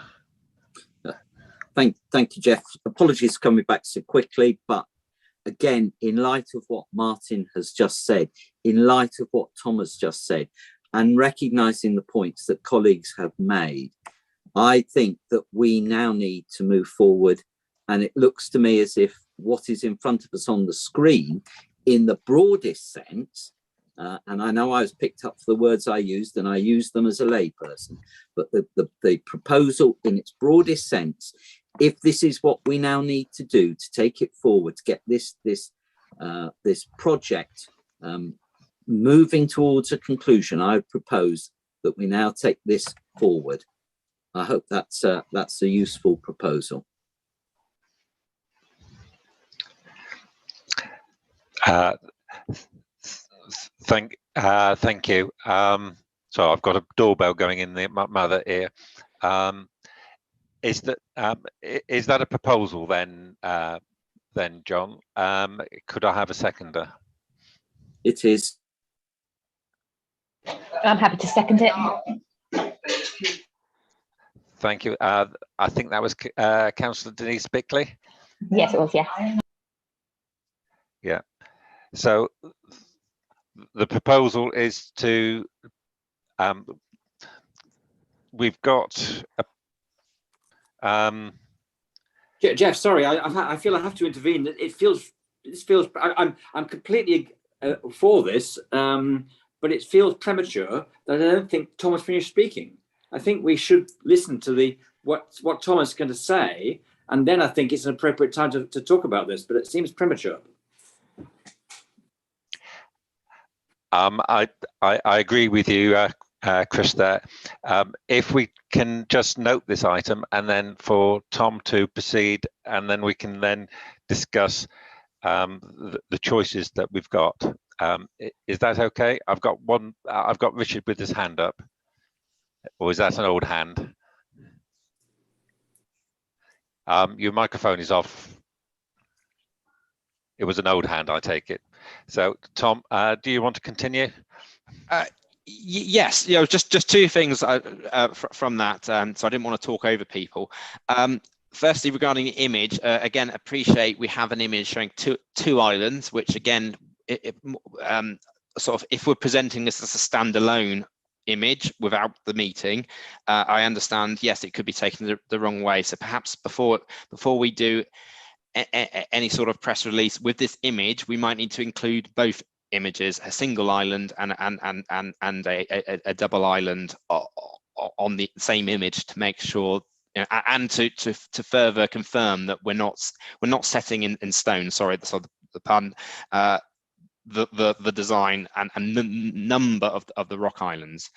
Thank you, Jeff. Apologies for coming back so quickly, but again, in light of what Martin has just said, in light of what Tom has just said, and recognising the points that colleagues have made, I think that we now need to move forward. And it looks to me as if what is in front of us on the screen, in the broadest sense, and I know I was picked up for the words I used, and I used them as a layperson, but the proposal in its broadest sense, if this is what we now need to do to take it forward, to get this project moving towards a conclusion, I propose that we now take this forward. I hope that's a useful proposal. Thank you. So I've got a doorbell going in my other ear. Is that a proposal then, John? Could I have a seconder? It is. I'm happy to second it. Thank you. I think that was Councillor Denise Bickley. Yes, it was. Yeah. Yeah. So the proposal is to we've got Jeff, sorry, I feel I have to intervene. This feels I'm completely for this, but it feels premature that I don't think Thomas finished speaking. I think we should listen to what Thomas is going to say, and then I think it's an appropriate time to talk about this. But it seems premature. I agree with you, Chris, there. If we can just note this item and then for Tom to proceed, and then we can then discuss the choices that we've got. Is that okay? I've got Richard with his hand up. Or is that an old hand? Your microphone is off. It was an old hand, I take it. So, Tom, do you want to continue? Yes, just two things from that. So I didn't want to talk over people. Firstly, regarding the image, again, appreciate we have an image showing two islands, which again, sort of, if we're presenting this as a standalone image without the meeting, I understand, yes, it could be taken the wrong way. So perhaps before we do any sort of press release with this image, we might need to include both images, a single island and a double island on the same image, to make sure, and to further confirm that we're not setting in stone. Sorry, the pun. The design and the number of the rock islands.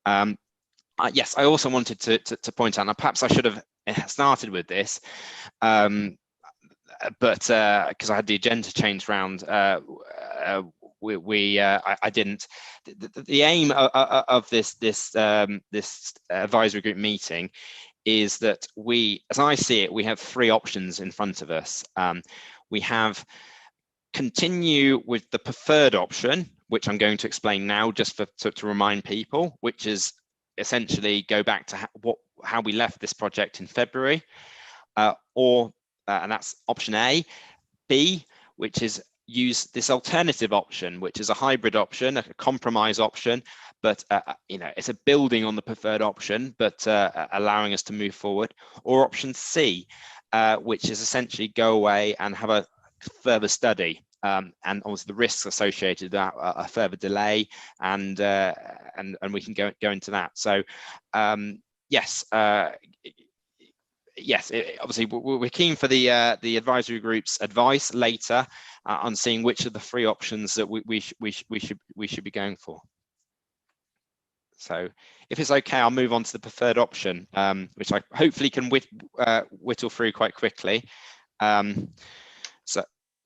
Yes, I also wanted to point out, and perhaps I should have started with this, but because I had the agenda changed round, I didn't. The aim of this advisory group meeting is that we, as I see it, we have three options in front of us. We have continue with the preferred option, which I'm going to explain now, just to remind people, which is essentially go back to how we left this project in February, and that's option A. B, which is use this alternative option, which is a hybrid option, a compromise option, but it's a building on the preferred option, but allowing us to move forward. Or option C, which is essentially go away and have a further study, and obviously the risks associated with that, a further delay, and we can go into that. So yes, obviously we're keen for the advisory group's advice later on seeing which of the three options that we should be going for. So if it's okay, I'll move on to the preferred option, which I hopefully can whittle through quite quickly.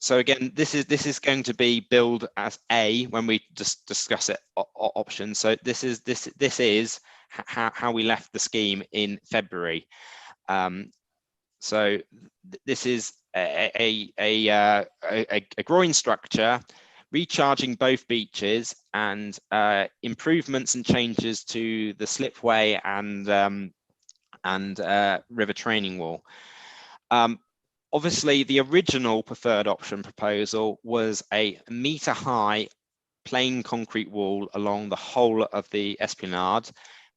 So again, this is going to be billed as A when we just discuss it options. So this is how we left the scheme in February. So this is a groin structure, recharging both beaches, and improvements and changes to the slipway and river training wall. Obviously, the original preferred option proposal was a metre-high plain concrete wall along the whole of the esplanade,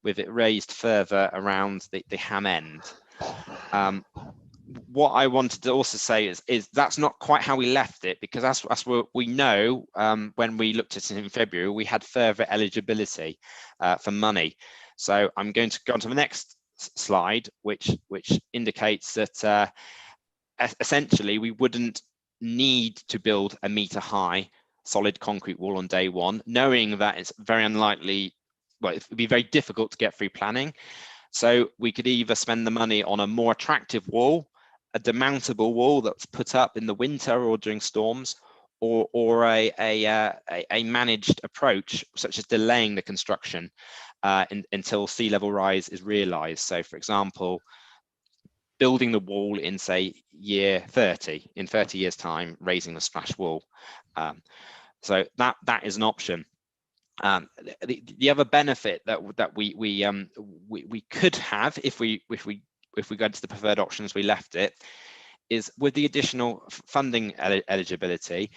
with it raised further around the ham end. What I wanted to also say is that's not quite how we left it, because that's what we know. When we looked at it in February, we had further eligibility for money. So I'm going to go on to the next slide, which indicates that essentially we wouldn't need to build a metre-high solid concrete wall on day one, knowing that it's very unlikely, well, it would be very difficult to get through planning. So we could either spend the money on a more attractive wall, a demountable wall that's put up in the winter or during storms, or a managed approach, such as delaying the construction until sea level rise is realised. So, for example, building the wall in, say, year 30, in 30 years' time, raising the splash wall. So that is an option. The other benefit that we could have if we go into the preferred options we left it, is with the additional funding eligibility,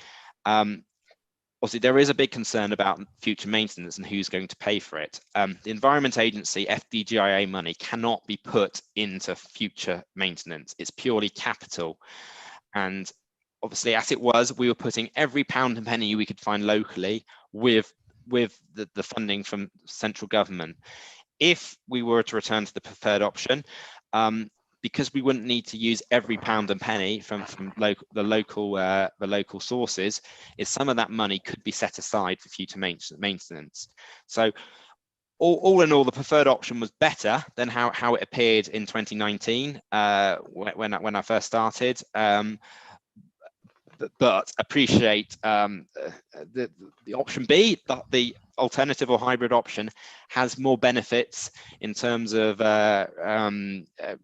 obviously there is a big concern about future maintenance and who's going to pay for it. The Environment Agency FDGIA money cannot be put into future maintenance. It's purely capital. And obviously, as it was, we were putting every pound and penny we could find locally with the funding from central government. If we were to return to the preferred option, because we wouldn't need to use every pound and penny from the local sources, is some of that money could be set aside for future maintenance. So all in all, the preferred option was better than how it appeared in 2019 when I first started. But appreciate the option B, the alternative or hybrid option, has more benefits in terms of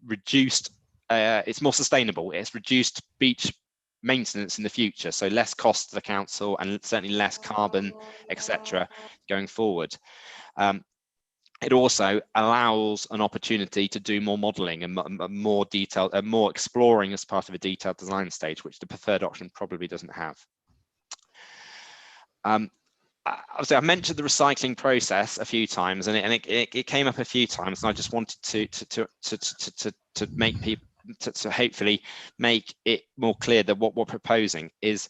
reduced, it's more sustainable, it's reduced beach maintenance in the future, so less cost to the council and certainly less carbon, etc. going forward. It also allows an opportunity to do more modelling and more detail, more exploring as part of a detailed design stage, which the preferred option probably doesn't have. Obviously, I've mentioned the recycling process a few times, and it came up a few times, and I just wanted to make people to hopefully make it more clear that what we're proposing is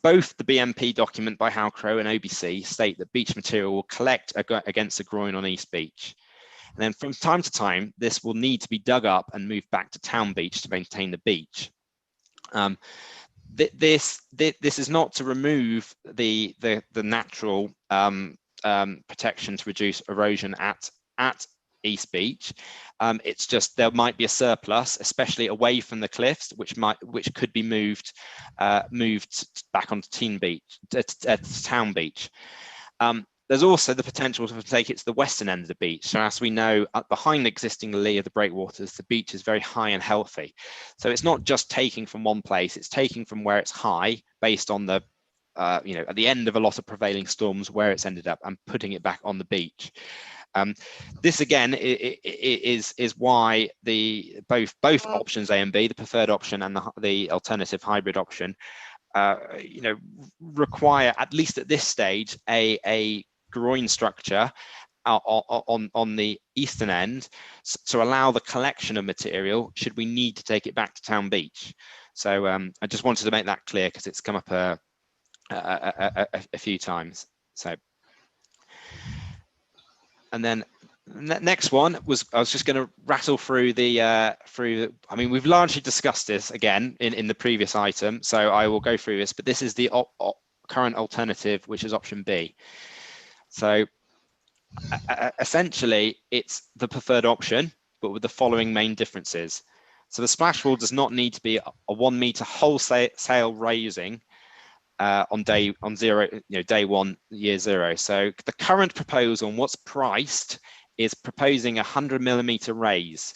both the BMP document by Halcrow and OBC state that beach material will collect against a groin on East Beach. And then from time to time, this will need to be dug up and moved back to Town Beach to maintain the beach. This is not to remove the natural protection to reduce erosion at East Beach. It's just there might be a surplus, especially away from the cliffs, which could be moved back onto Town Beach. There's also the potential to take it to the western end of the beach. So as we know, behind the existing lee of the breakwaters, the beach is very high and healthy. So it's not just taking from one place; it's taking from where it's high, based on the at the end of a lot of prevailing storms, where it's ended up, and putting it back on the beach. This again is why both options A and B, the preferred option and the alternative hybrid option, require, at least at this stage, a groin structure on the eastern end to allow the collection of material should we need to take it back to Town Beach. So I just wanted to make that clear because it's come up a few times. So. And then next one was, I was just going to rattle through I mean, we've largely discussed this again in the previous item, so I will go through this, but this is the current alternative, which is option B. So essentially, it's the preferred option, but with the following main differences. So the splash wall does not need to be a 1 meter wholesale raising on day 1, year 0. So the current proposal and what's priced is proposing 100mm raise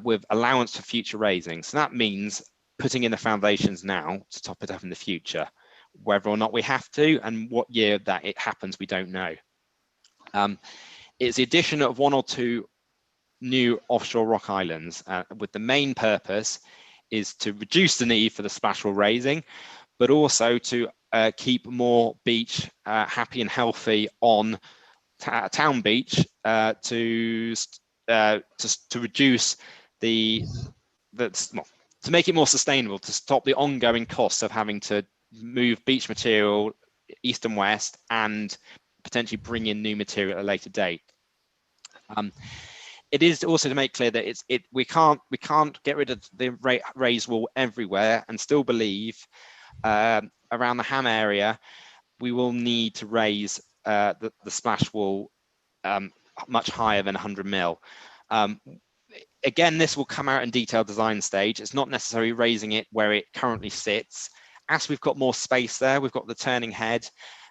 with allowance for future raising. So that means putting in the foundations now to top it up in the future. Whether or not we have to and what year that it happens, we don't know. It's the addition of 1 or 2 new offshore rock islands with the main purpose is to reduce the need for the splash wall raising, but also to keep more beach happy and healthy on Town Beach to reduce to make it more sustainable, to stop the ongoing costs of having to move beach material east and west and potentially bring in new material at a later date. It is also to make clear that we can't get rid of the raised wall everywhere and still believe around the Ham area we will need to raise the splash wall much higher than 100mm. Again, this will come out in detailed design stage. It's not necessarily raising it where it currently sits. As we've got more space there, we've got the turning head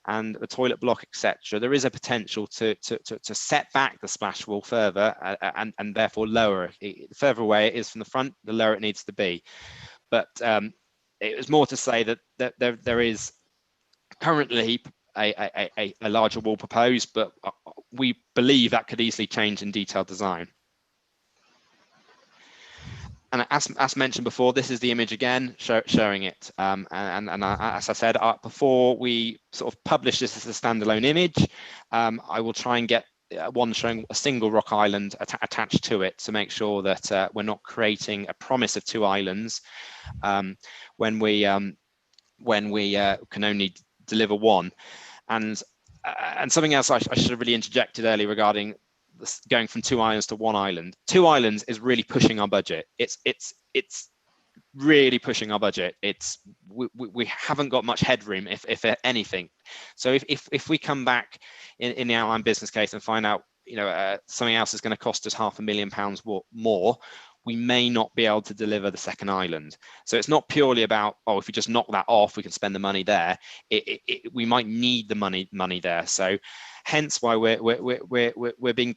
and the toilet block, etc. There is a potential to set back the splash wall further and therefore lower it. The further away it is from the front, the lower it needs to be. But it was more to say that there is currently a larger wall proposed, but we believe that could easily change in detailed design. And as mentioned before, this is the image again showing it. As I said, before we sort of publish this as a standalone image, I will try and get one showing a single rock island attached to it to make sure that we're not creating a promise of 2 islands when we can only deliver one. And something else I should have really interjected earlier regarding this, going from 2 islands to 1 island. 2 islands is really pushing our budget. It's really pushing our budget. We haven't got much headroom, if anything. So if we come back in the outline business case and find out, you know, something else is going to cost us £500,000 more, we may not be able to deliver the 2nd island. So it's not purely about, oh, if we just knock that off, we can spend the money there. We might need the money there. So hence why we're being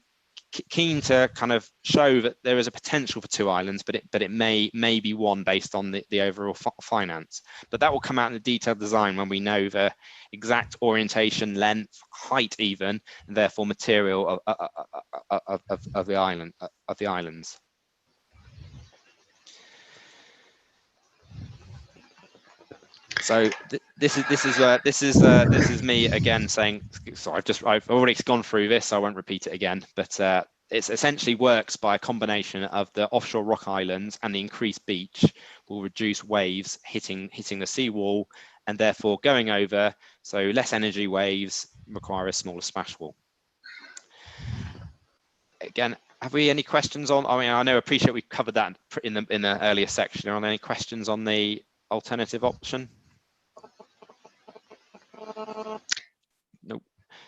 keen to kind of show that there is a potential for 2 islands, but it may be 1 based on the overall finance. But that will come out in the detailed design when we know the exact orientation, length, height, even, and therefore material of the islands. So this is me again saying, so I've already gone through this, so I won't repeat it again, but it essentially works by a combination of the offshore rock islands and the increased beach will reduce waves hitting the seawall and therefore going over, so less energy waves require a smaller splash wall. Again, have we any questions on, I mean, appreciate we've covered that in the earlier section. Are there any questions on the alternative option? Nope.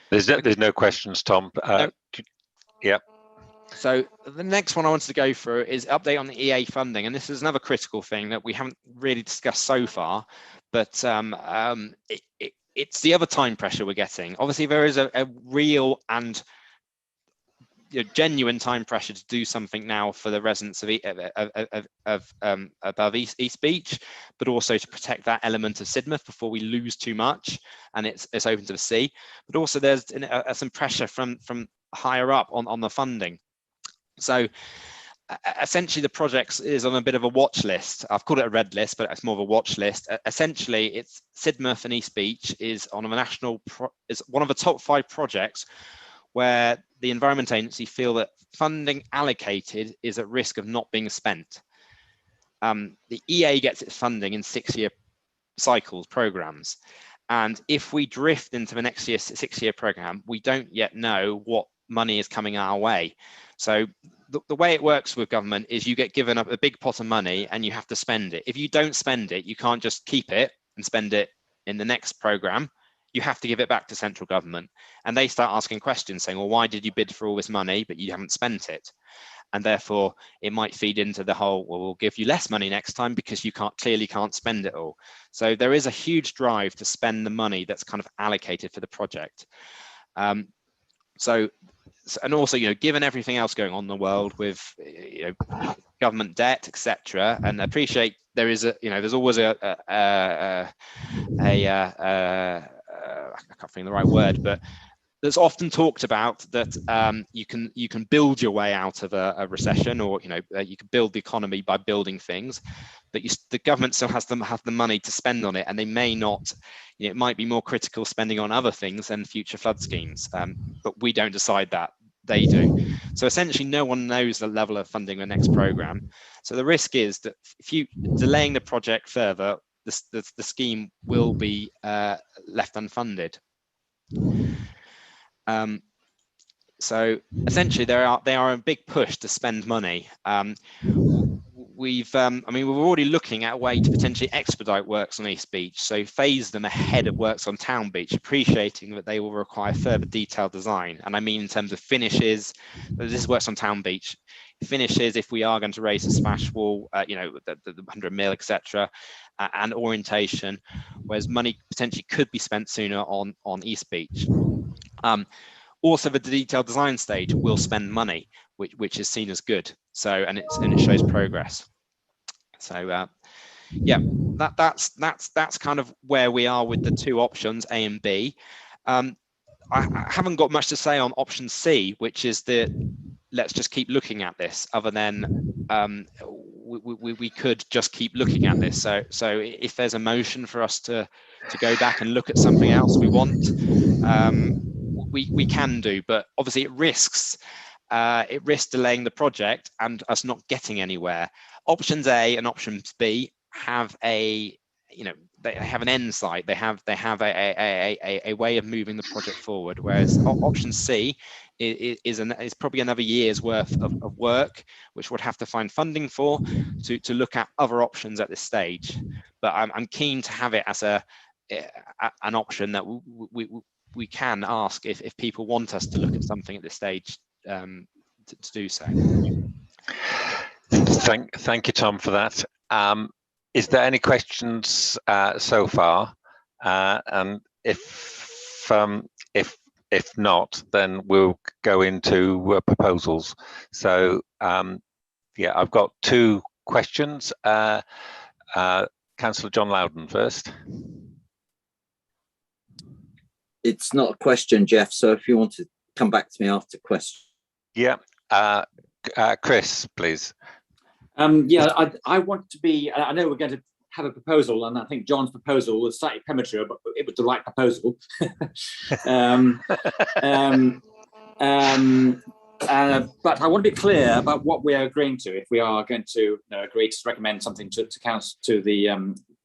There's no questions, Tom. No. Yeah. So the next one I wanted to go through is update on the EA funding, and this is another critical thing that we haven't really discussed so far, but it's the other time pressure we're getting. Obviously, there is a real and genuine time pressure to do something now for the residents above East Beach, but also to protect that element of Sidmouth before we lose too much and it's open to the sea. But also there's some pressure from higher up on the funding. So essentially the project is on a bit of a watch list. I've called it a red list, but it's more of a watch list. Essentially, it's Sidmouth and East Beach is on a is one of the top 5 projects where the Environment Agency feel that funding allocated is at risk of not being spent. The EA gets its funding in 6-year cycles, programs. And if we drift into the next year's 6-year program, we don't yet know what money is coming our way. So the way it works with government is you get given a big pot of money and you have to spend it. If you don't spend it, you can't just keep it and spend it in the next program. You have to give it back to central government. And they start asking questions saying, well, why did you bid for all this money, but you haven't spent it? And therefore it might feed into the whole, well, we'll give you less money next time because you clearly can't spend it all. So there is a huge drive to spend the money that's kind of allocated for the project. And also, given everything else going on in the world with, government debt, etc., and I appreciate there is there's always I can't think of the right word, but there's often talked about that you can build your way out of a recession, or you can build the economy by building things, but the government still has the money to spend on it, and they may not. It might be more critical spending on other things than future flood schemes, but we don't decide that. They do. So essentially, no one knows the level of funding the next program. So the risk is that if you delaying the project further, the scheme will be left unfunded. So essentially, they are a big push to spend money. We're already looking at a way to potentially expedite works on East Beach, so phase them ahead of works on Town Beach, appreciating that they will require further detailed design. And I mean in terms of finishes, this is works on Town Beach. Finishes, if we are going to raise a splash wall, the 100 mil, etc., and orientation, whereas money potentially could be spent sooner on East Beach. Also, the detailed design stage will spend money, which is seen as good. So, and it shows progress. So, that's kind of where we are with the 2 options, A and B. I haven't got much to say on option C, which is let's just keep looking at this, other than we could just keep looking at this. So if there's a motion for us to go back and look at something else we want, we can do, but obviously it risks delaying the project and us not getting anywhere. Options A and options B have they have an end site. They have a way of moving the project forward. Whereas option C is probably another year's worth of work, which would have to find funding for to look at other options at this stage. But I'm keen to have it as an option that we can ask if people want us to look at something at this stage to do so. Thank you, Tom, for that. Is there any questions so far? And if not, then we'll go into proposals. So yeah, I've got two questions. Councillor John Louden first. It's not a question, Jeff. So if you want to come back to me after question. Yeah, Chris, please. Yeah, I want to be. I know we're going to have a proposal, and I think John's proposal was slightly premature, but it was the right proposal. But I want to be clear about what we are agreeing to. If we are going to agree to recommend something to council, to the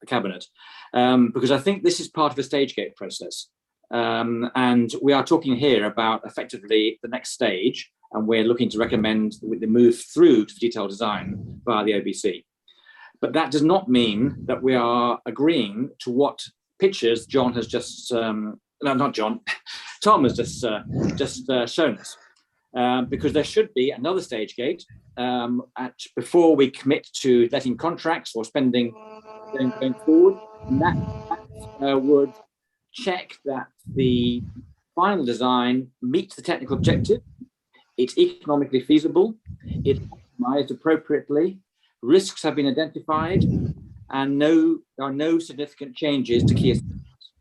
cabinet, because I think this is part of a stage gate process, and we are talking here about effectively the next stage. And we're looking to recommend the move through to the detailed design via the OBC. But that does not mean that we are agreeing to what pictures John has just, no, not John, Tom has just shown us. Because there should be another stage gate before we commit to letting contracts or spending going forward. And that would check that the final design meets the technical objective. It's economically feasible, it's optimized appropriately, risks have been identified, and there are no significant changes to key assumptions.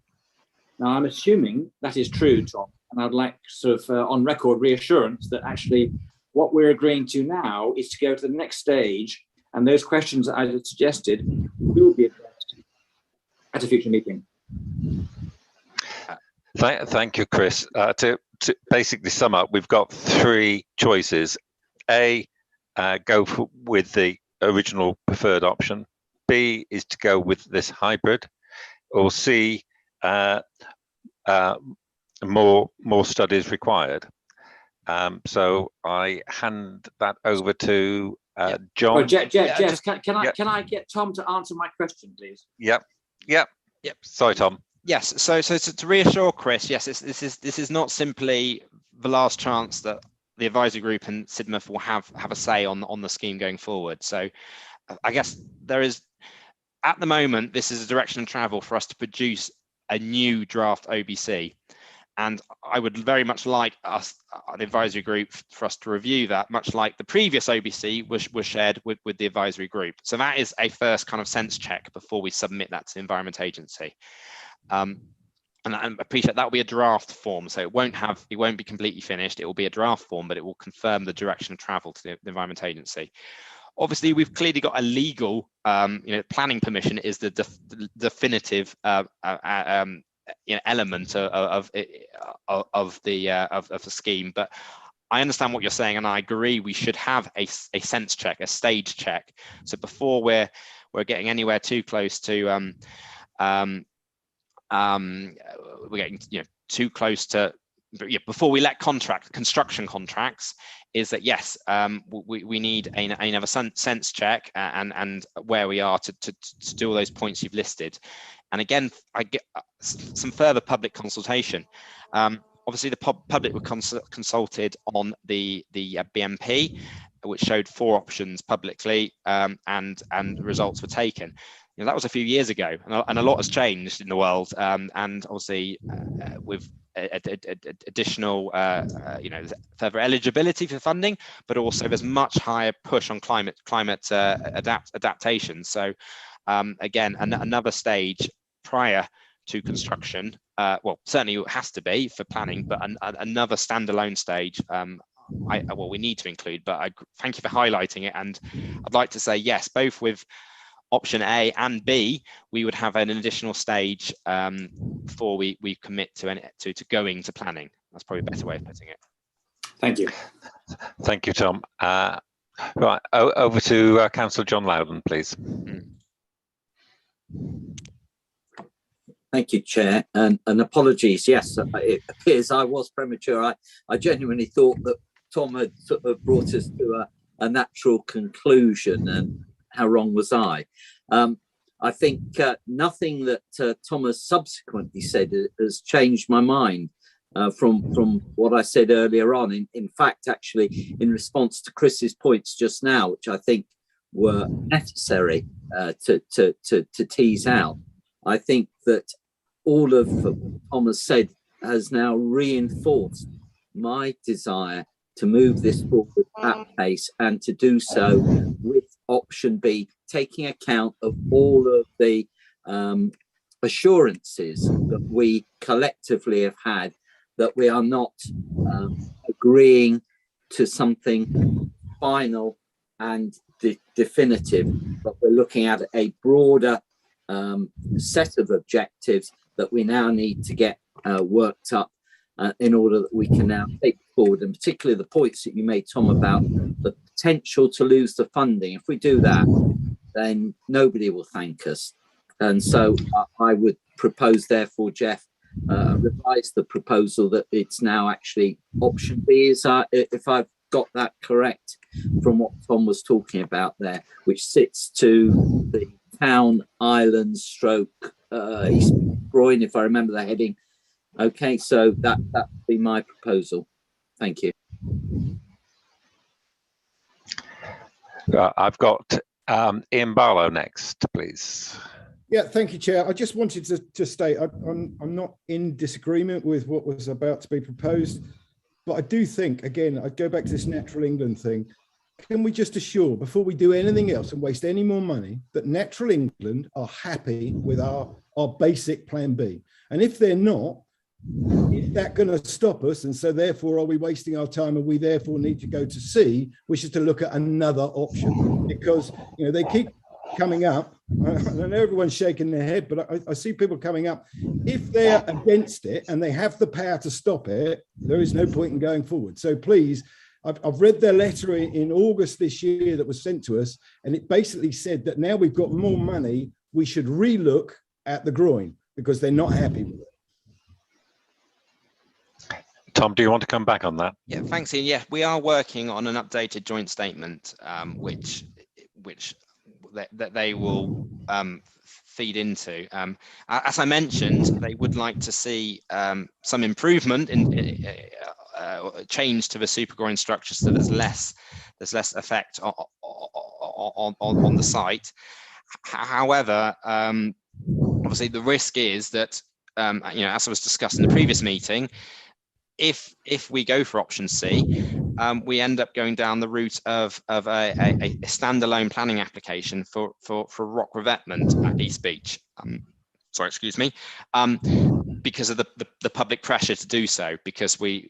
Now, I'm assuming that is true, Tom, and I'd like sort of on record reassurance that actually what we're agreeing to now is to go to the next stage, and those questions that I had suggested will be addressed at a future meeting. Thank you, Chris. To basically sum up, we've got three choices. A, go with the original preferred option. B is to go with this hybrid. Or C, more studies required. So I hand that over to John. Oh, Jeff, can I get Tom to answer my question, please? Yep. Sorry, Tom. Yes, so to reassure Chris, yes, this is not simply the last chance that the advisory group and Sidmouth will have a say on the scheme going forward. So I guess there is, at the moment, this is a direction of travel for us to produce a new draft OBC. And I would very much like us, the advisory group, for us to review that, much like the previous OBC was shared with the advisory group. So that is a first kind of sense check before we submit that to the Environment Agency. And I appreciate that will be a draft form, so it won't be completely finished. It will be a draft form, but it will confirm the direction of travel to the Environment Agency. Obviously, we've clearly got a legal, planning permission is the definitive element of the scheme. But I understand what you're saying, and I agree. We should have a sense check, a stage check. So before we're getting anywhere too close to we're getting too close to, before we let construction contracts, is that yes, we need another sense check and where we are to do all those points you've listed. And again, I get some further public consultation. Obviously, the public were consulted on the BMP, which showed 4 options publicly, and results were taken. That was a few years ago, and a lot has changed in the world. And obviously, with additional, further eligibility for funding, but also there's much higher push on climate adaptation. So again, another stage prior to construction. Well, certainly it has to be for planning, but another standalone stage. we need to include, but I thank you for highlighting it. And I'd like to say yes, both with option A and B, we would have an additional stage before we commit to going to planning. That's probably a better way of putting it. Thank you. Thank you, Tom. Right, over to Councillor John Louden, please. Thank you, Chair, and apologies. Yes, it appears I was premature. I genuinely thought that Tom had sort of brought us to a natural conclusion, and how wrong was I? I think nothing that Tom has subsequently said has changed my mind from what I said earlier on. In fact, actually, in response to Chris's points just now, which I think were necessary to tease out, I think that all of what Tom has said has now reinforced my desire to move this forward at pace, and to do so with option B, taking account of all of the assurances that we collectively have had that we are not agreeing to something final and definitive, but we're looking at a broader set of objectives that we now need to get worked up in order that we can now take forward, and particularly the points that you made, Tom, about the potential to lose the funding. If we do that, then nobody will thank us. And so I would propose, therefore, Jeff, revise the proposal that it's now actually option B, is if I've got that correct from what Tom was talking about there, which sits to the town, island, stroke, East Groin, if I remember the heading. Okay, so that would be my proposal. Thank you. I've got Ian Barlow next, please. Yeah, thank you, Chair. I just wanted to state I'm not in disagreement with what was about to be proposed, but I do think, again, I'd go back to this Natural England thing. Can we just assure, before we do anything else and waste any more money, that Natural England are happy with our basic plan B? And if they're not, is that going to stop us? And so therefore, are we wasting our time, and we therefore need to go to C, which is to look at another option? Because, you know, they keep coming up. I know everyone's shaking their head, but I see people coming up. If they're against it and they have the power to stop it, there is no point in going forward. So please, I've read their letter in August this year that was sent to us, and it basically said that now we've got more money, we should relook at the groin because they're not happy with it. Tom, do you want to come back on that? Yeah, thanks, Ian. Yeah, we are working on an updated joint statement, which they will feed into. As I mentioned, they would like to see some improvement in change to the super groin structure, so there's less effect on the site. However, obviously the risk is that as I was discussed in the previous meeting, if we go for option C, we end up going down the route of a standalone planning application for rock revetment at East Beach. Sorry, excuse me, because of the public pressure to do so, because we're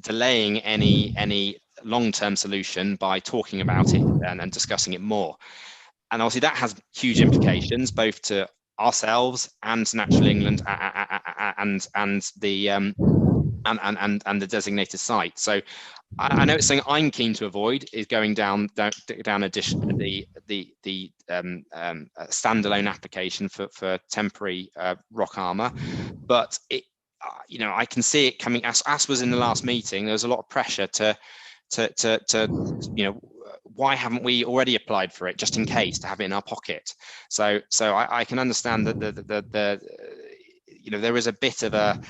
delaying any long-term solution by talking about it and discussing it more. And obviously that has huge implications both to ourselves and to Natural England and the designated site. So I know it's something I'm keen to avoid, is going down addition the standalone application for temporary rock armor, but it I can see it coming, as was in the last meeting. There was a lot of pressure to why haven't we already applied for it, just in case, to have it in our pocket. So I can understand that there is a bit of a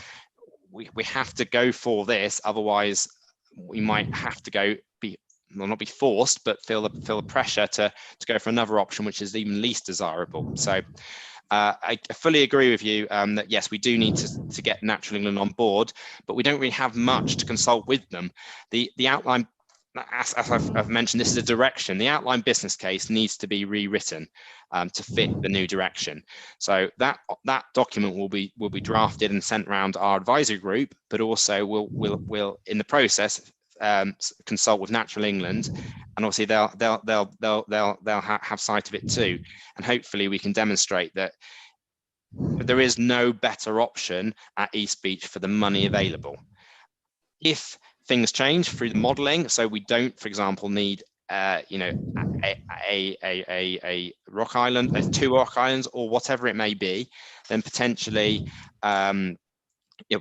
we have to go for this, otherwise we might have to not be forced, but feel the pressure to go for another option, which is even least desirable. So I fully agree with you that yes, we do need to get Natural England on board, but we don't really have much to consult with them. The outline as I've mentioned, this is a direction. The outline business case needs to be rewritten to fit the new direction. So that document will be drafted and sent around our advisory group, but also we'll in the process consult with Natural England, and obviously they'll have sight of it too. And hopefully we can demonstrate that there is no better option at East Beach for the money available. If things change through the modelling, so we don't, for example, need you know, a rock island, 2 rock islands, or whatever it may be, then potentially yeah,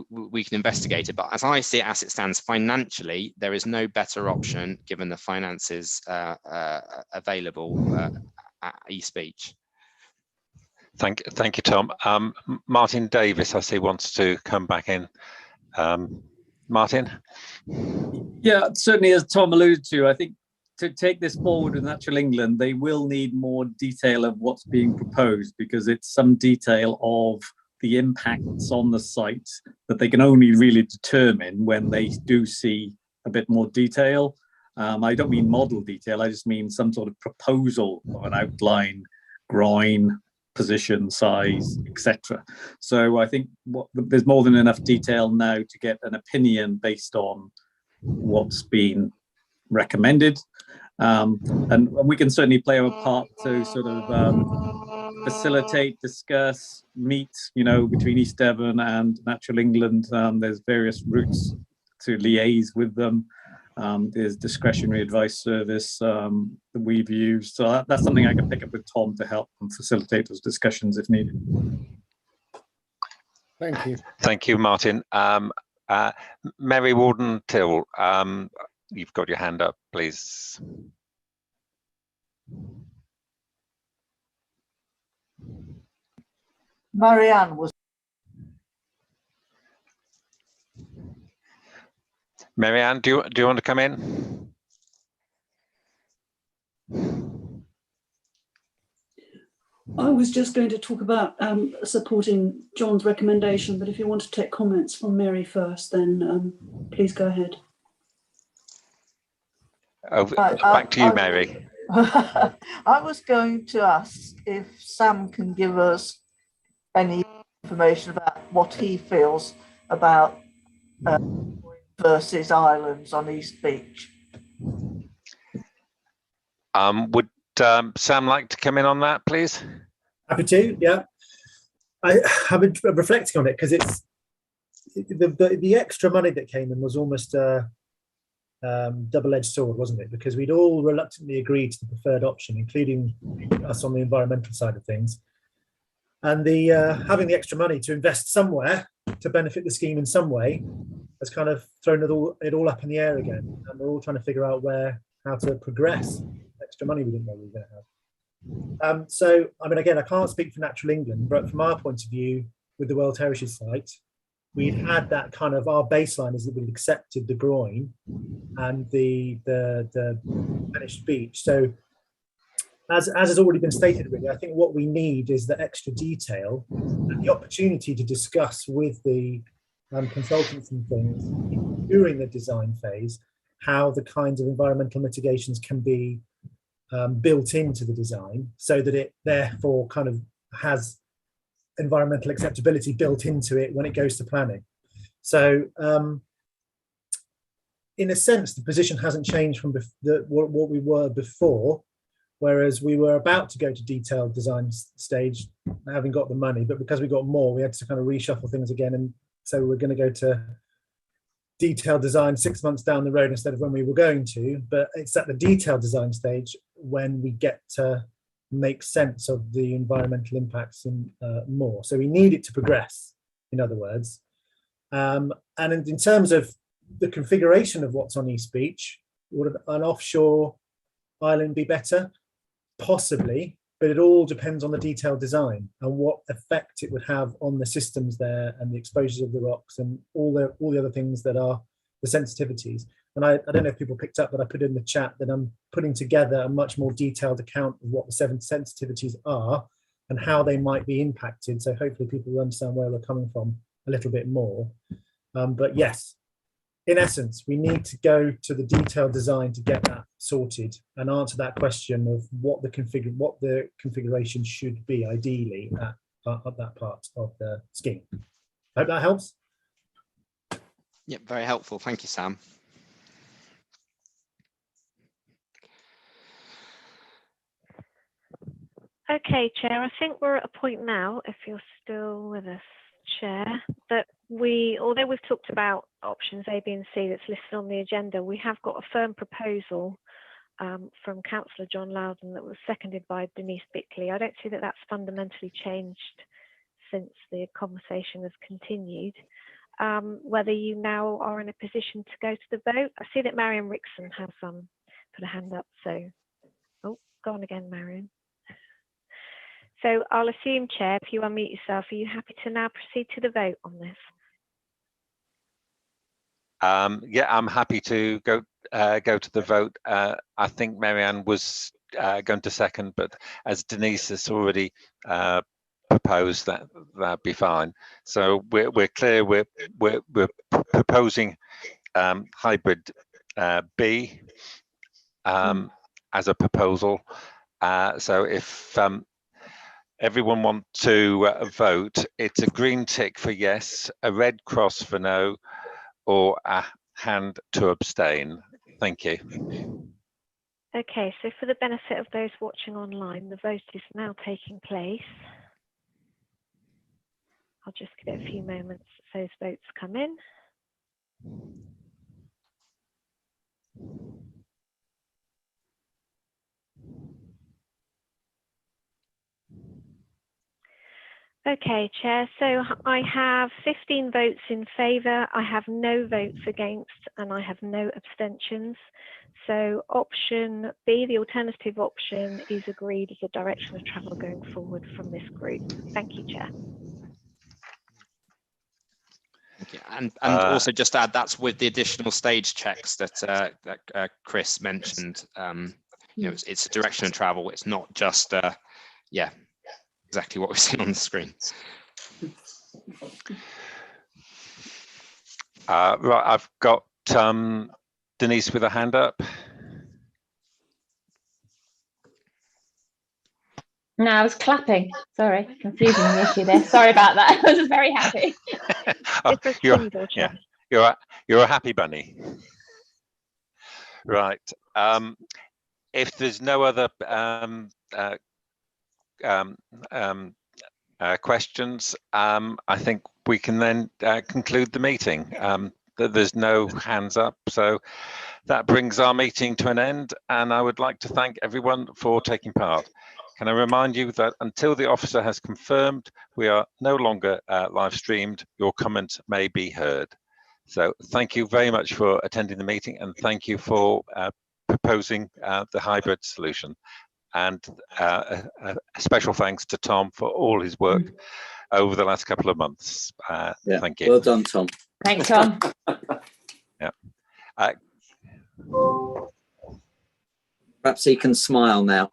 we can investigate it. But as I see it, as it stands financially, there is no better option given the finances available at East Beach. Thank you, Tom. Martin Davis, I see, wants to come back in. Martin? Yeah, certainly, as Tom alluded to, I think to take this forward with Natural England, they will need more detail of what's being proposed, because it's some detail of the impacts on the site that they can only really determine when they do see a bit more detail. I don't mean model detail, I just mean some sort of proposal or an outline, groin, position, size, etc. So I think there's more than enough detail now to get an opinion based on what's been recommended, and we can certainly play our part to sort of facilitate, discuss, meet, you know, between East Devon and Natural England. There's various routes to liaise with them. There's discretionary advice service that we've used. So that's something I can pick up with Tom to help and facilitate those discussions if needed. Thank you. Thank you, Martin. Mary Warden-Till, you've got your hand up, please. Marianne was. Marianne, do you want to come in? I was just going to talk about supporting John's recommendation, but if you want to take comments from Mary first, then please go ahead. Back to you, Mary. I was going to ask if Sam can give us any information about what he feels about versus islands on East Beach. Would Sam like to come in on that, please? Happy to, yeah. I have been reflecting on it because it's the extra money that came in was almost a double-edged sword, wasn't it? Because we'd all reluctantly agreed to the preferred option, including us on the environmental side of things. And the having the extra money to invest somewhere to benefit the scheme in some way has kind of thrown it all up in the air again. And we're all trying to figure out how to progress extra money we didn't know we were going to have. So, I mean, again, I can't speak for Natural England, but from our point of view, with the World Heritage Site, we've had that kind of, our baseline is that we've accepted the groin and the finished beach. So, as has already been stated, really, I think what we need is the extra detail and the opportunity to discuss with the consultants and things during the design phase how the kinds of environmental mitigations can be built into the design, so that it therefore kind of has environmental acceptability built into it when it goes to planning. So in a sense, the position hasn't changed from what we were before, whereas we were about to go to detailed design stage, having got the money, but because we got more, we had to kind of reshuffle things again. And so we're going to go to detailed design 6 months down the road instead of when we were going to, but it's at the detailed design stage when we get to make sense of the environmental impacts and more. So we need it to progress, in other words. And in terms of the configuration of what's on East Beach, would an offshore island be better? Possibly, but it all depends on the detailed design and what effect it would have on the systems there and the exposures of the rocks and all the other things that are the sensitivities. And I don't know if people picked up, but I put in the chat that I'm putting together a much more detailed account of what the 7 sensitivities are and how they might be impacted. So hopefully people will understand where we're coming from a little bit more. But yes, in essence, we need to go to the detailed design to get that sorted and answer that question of what the configuration should be ideally at that part of the scheme. I hope that helps. Yeah, very helpful. Thank you, Sam. Okay, Chair, I think we're at a point now, if you're still with us, Chair, that although we've talked about options A, B and C that's listed on the agenda, we have got a firm proposal from Councillor John Louden that was seconded by Denise Bickley. I don't see that that's fundamentally changed since the conversation has continued. Whether you now are in a position to go to the vote. I see that Marion Rickson has put a hand up, so, oh, go on again, Marion. So I'll assume, Chair, if you unmute yourself, are you happy to now proceed to the vote on this? Yeah, I'm happy to go to the vote. I think Marianne was going to second, but as Denise has already proposed, that'd be fine. So we're clear. We're proposing hybrid B as a proposal. So if everyone wants to vote, it's a green tick for yes, a red cross for no, or a hand to abstain. Thank you. Okay, so for the benefit of those watching online, the vote is now taking place. I'll just give it a few moments as those votes come in. Okay, Chair, so I have 15 votes in favour, I have no votes against, and I have no abstentions. So option B, the alternative option, is agreed as a direction of travel going forward from this group. Thank you, Chair. Thank you. And also just to add, that's with the additional stage checks that Chris mentioned. You know, it's a direction of travel. It's not just, yeah, exactly what we've seen on the screen. Right, I've got Denise with a hand up. No, I was clapping. Sorry, confusing the issue there. Sorry about that. I was very happy. Oh, you're a happy bunny. Right. If there's no other questions, I think we can then conclude the meeting. There's no hands up, so that brings our meeting to an end, and I would like to thank everyone for taking part. Can I remind you that until the officer has confirmed we are no longer live streamed, your comments may be heard. So thank you very much for attending the meeting, and thank you for proposing the hybrid solution. And a special thanks to Tom for all his work over the last couple of months. Yeah, thank you. well done, Tom. Thanks, Tom. Yeah. Perhaps he can smile now.